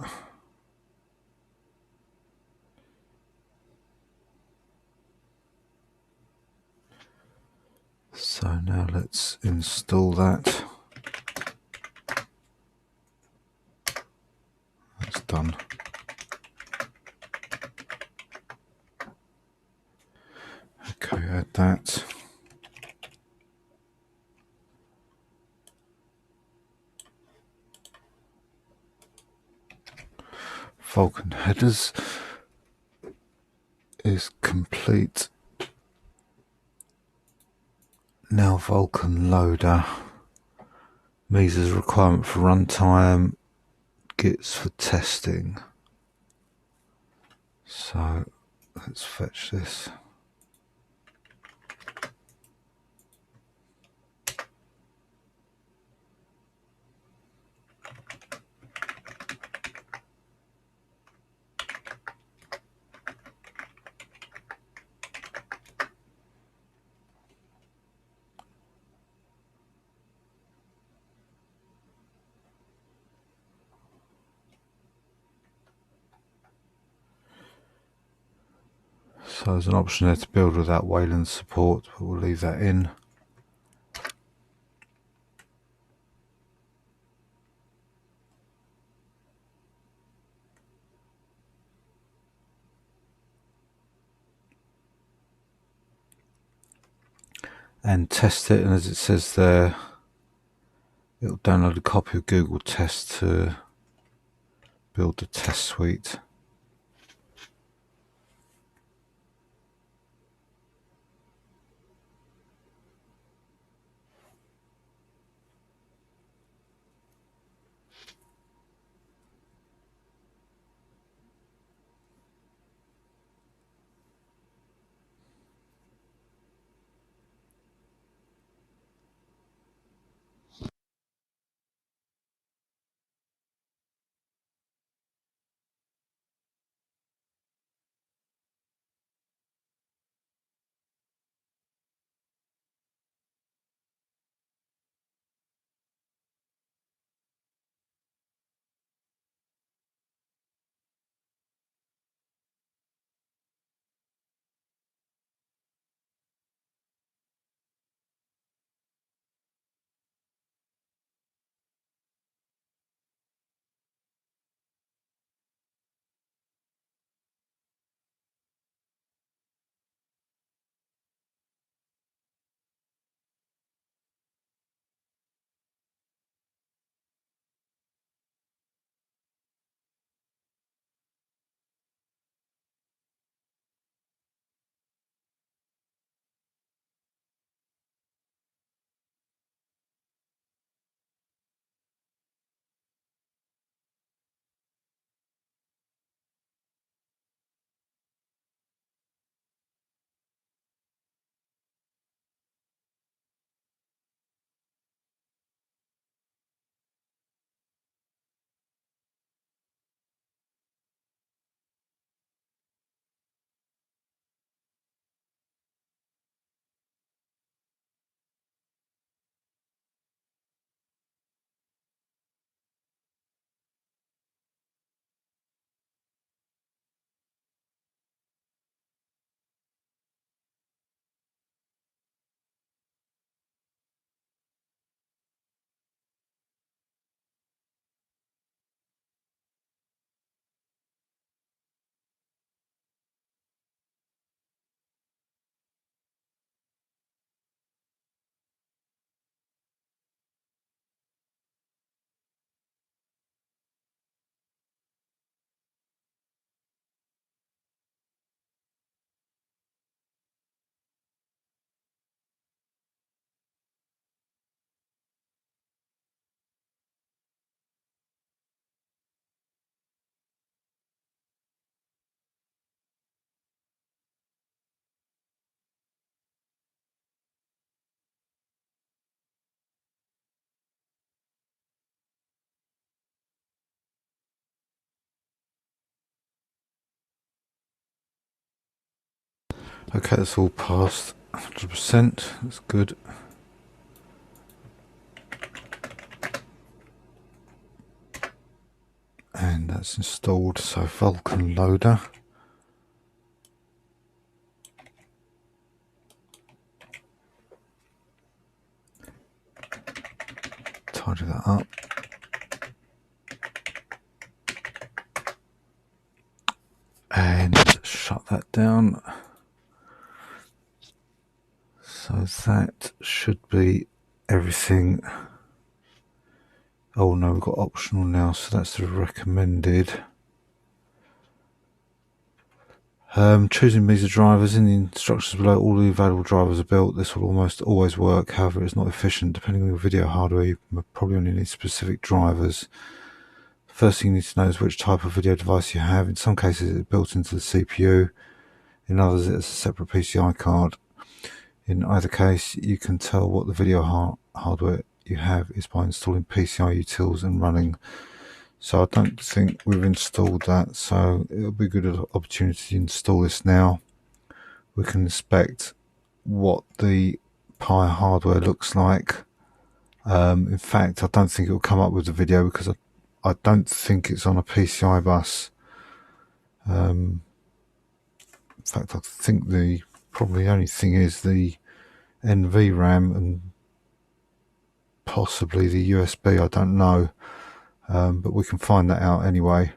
Speaker 1: So now let's install that. That's done. Okay, add that. Vulkan headers is complete. Now Vulkan loader. Means requirement for runtime, gits for testing. So let's fetch this. So there's an option there to build without Wayland support, but we'll leave that in. And test it, and as it says there, it'll download a copy of Google Test to build the test suite. Okay, that's all passed 100%. That's good. And that's installed. So Vulkan loader. Tidy that up. And shut that down. So that should be everything. Oh no, we've got optional now, so that's the recommended. Choosing meter drivers. In the instructions below, all the available drivers are built. This will almost always work, however it's not efficient. Depending on your video hardware, you probably only need specific drivers. First thing you need to know is which type of video device you have. In some cases it's built into the CPU, in others it's a separate PCI card. In either case, you can tell what the video hardware you have is by installing PCI Utilities and running. So I don't think we've installed that, so it'll be a good opportunity to install this now. We can inspect what the Pi hardware looks like. In fact, I don't think it will come up with the video because I don't think it's on a PCI bus. In fact, I think the probably only thing is the NVRAM and possibly the USB. I don't know, but we can find that out anyway.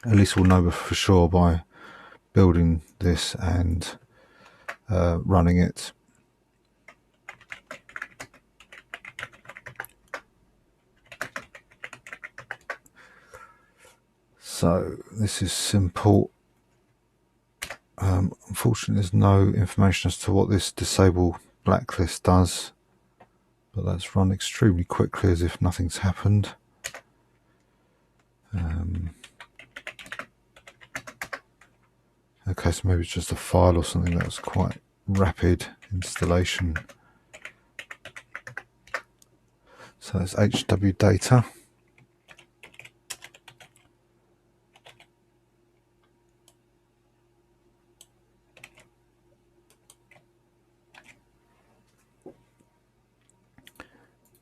Speaker 1: At least we'll know for sure by building this and running it. So this is simple. Unfortunately, there's no information as to what this disable blacklist does, but that's run extremely quickly as if nothing's happened. Okay, so maybe it's just a file or something that was quite rapid installation. So it's HW data.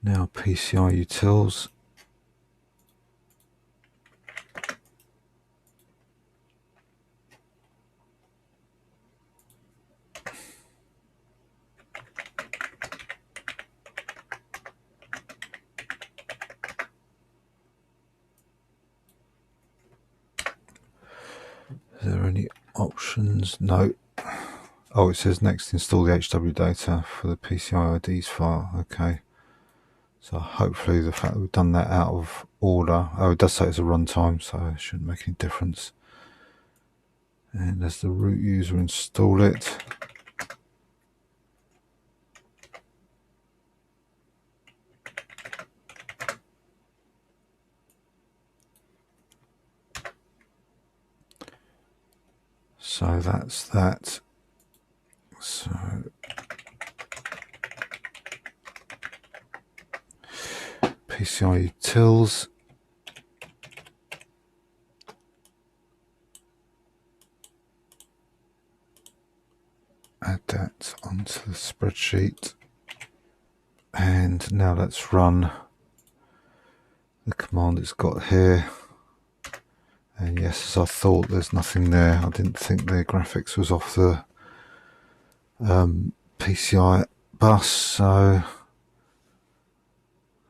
Speaker 1: Now PCI Utils. Is there any options? No. Oh, it says next install the HW data for the PCI IDs file. Okay. So hopefully the fact that we've done that out of order. Oh, it does say it's a runtime, so it shouldn't make any difference. And as the root user install it. So that's that. So PCI Utils. Add that onto the spreadsheet. And now let's run the command it's got here. And yes, as I thought, there's nothing there. I didn't think the graphics was off the PCI bus, so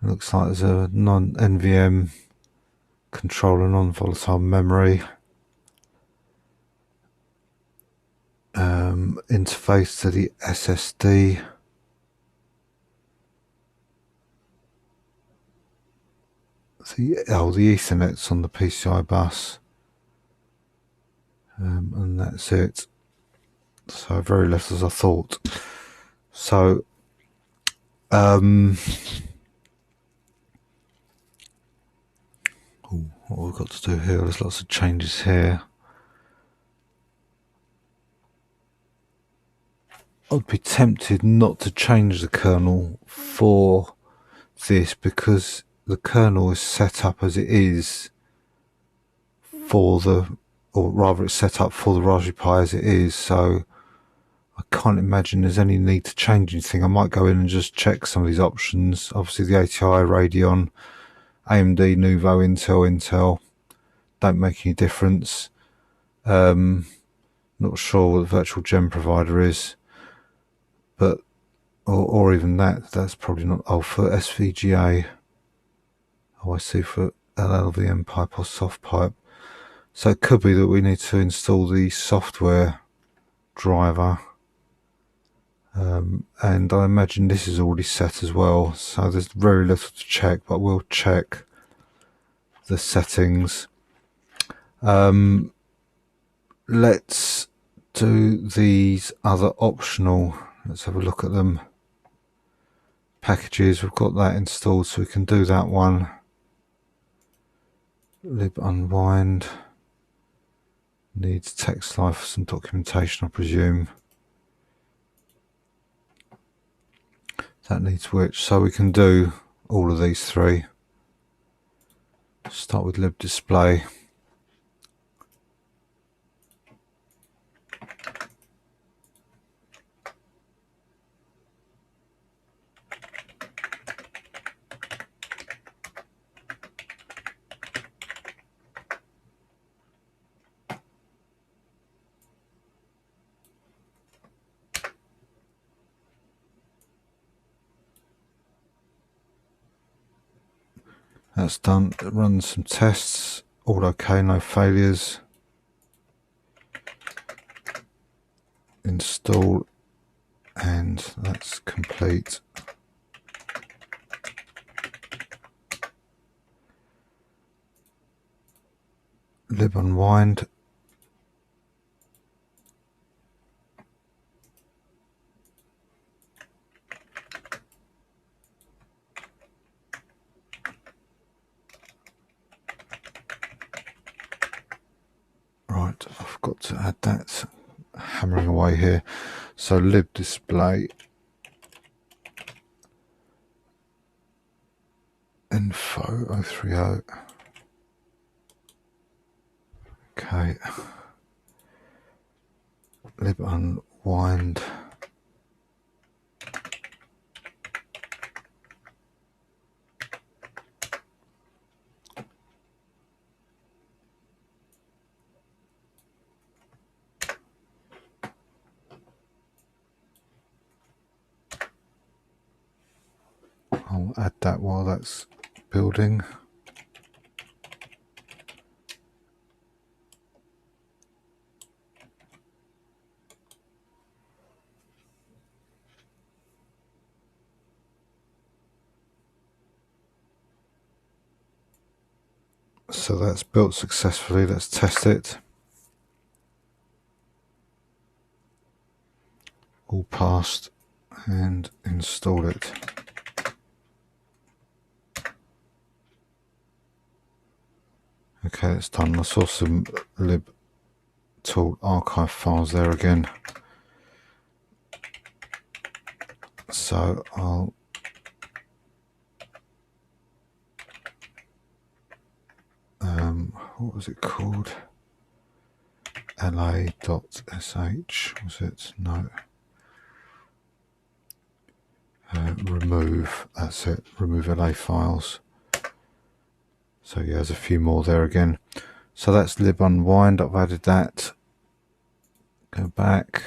Speaker 1: it looks like there's a non-NVM controller, non-volatile memory, interface to the SSD, the Ethernet's on the PCI bus, and that's it. So very less as I thought. So what we've got to do here, there's lots of changes here. I'd be tempted not to change the kernel for this because the kernel is set up as it is for the, or rather it's set up for the Raspberry Pi as it is, so I can't imagine there's any need to change anything. I might go in and just check some of these options. Obviously the ATI, Radeon, AMD, Nouveau, Intel don't make any difference. Not sure what the virtual gem provider is, but or even that's probably not. Oh, for SVGA. Oh, I see, for LLVM pipe or soft pipe. So it could be that we need to install the software driver. And I imagine this is already set as well, so there's very little to check, but we'll check the settings. let's do these other optional, let's have a look at them, packages. We've got that installed, so we can do that one. Lib unwind, needs text live for some documentation, I presume. That needs which, so we can do all of these three. Start with lib display. That's done. It runs some tests. All okay, no failures. Install, and that's complete. Lib unwind. Right, I've got to add that. Hammering away here. So lib display info 030. Okay. Lib unwind. I'll add that while that's building. So that's built successfully. Let's test it. All passed, and install it. Okay, it's done. I saw some lib tool archive files there again. So I'll what was it called? la.sh, was it? No. Remove, that's it, remove LA files. So yeah, there's a few more there again. So that's lib unwind, I've added that. Go back,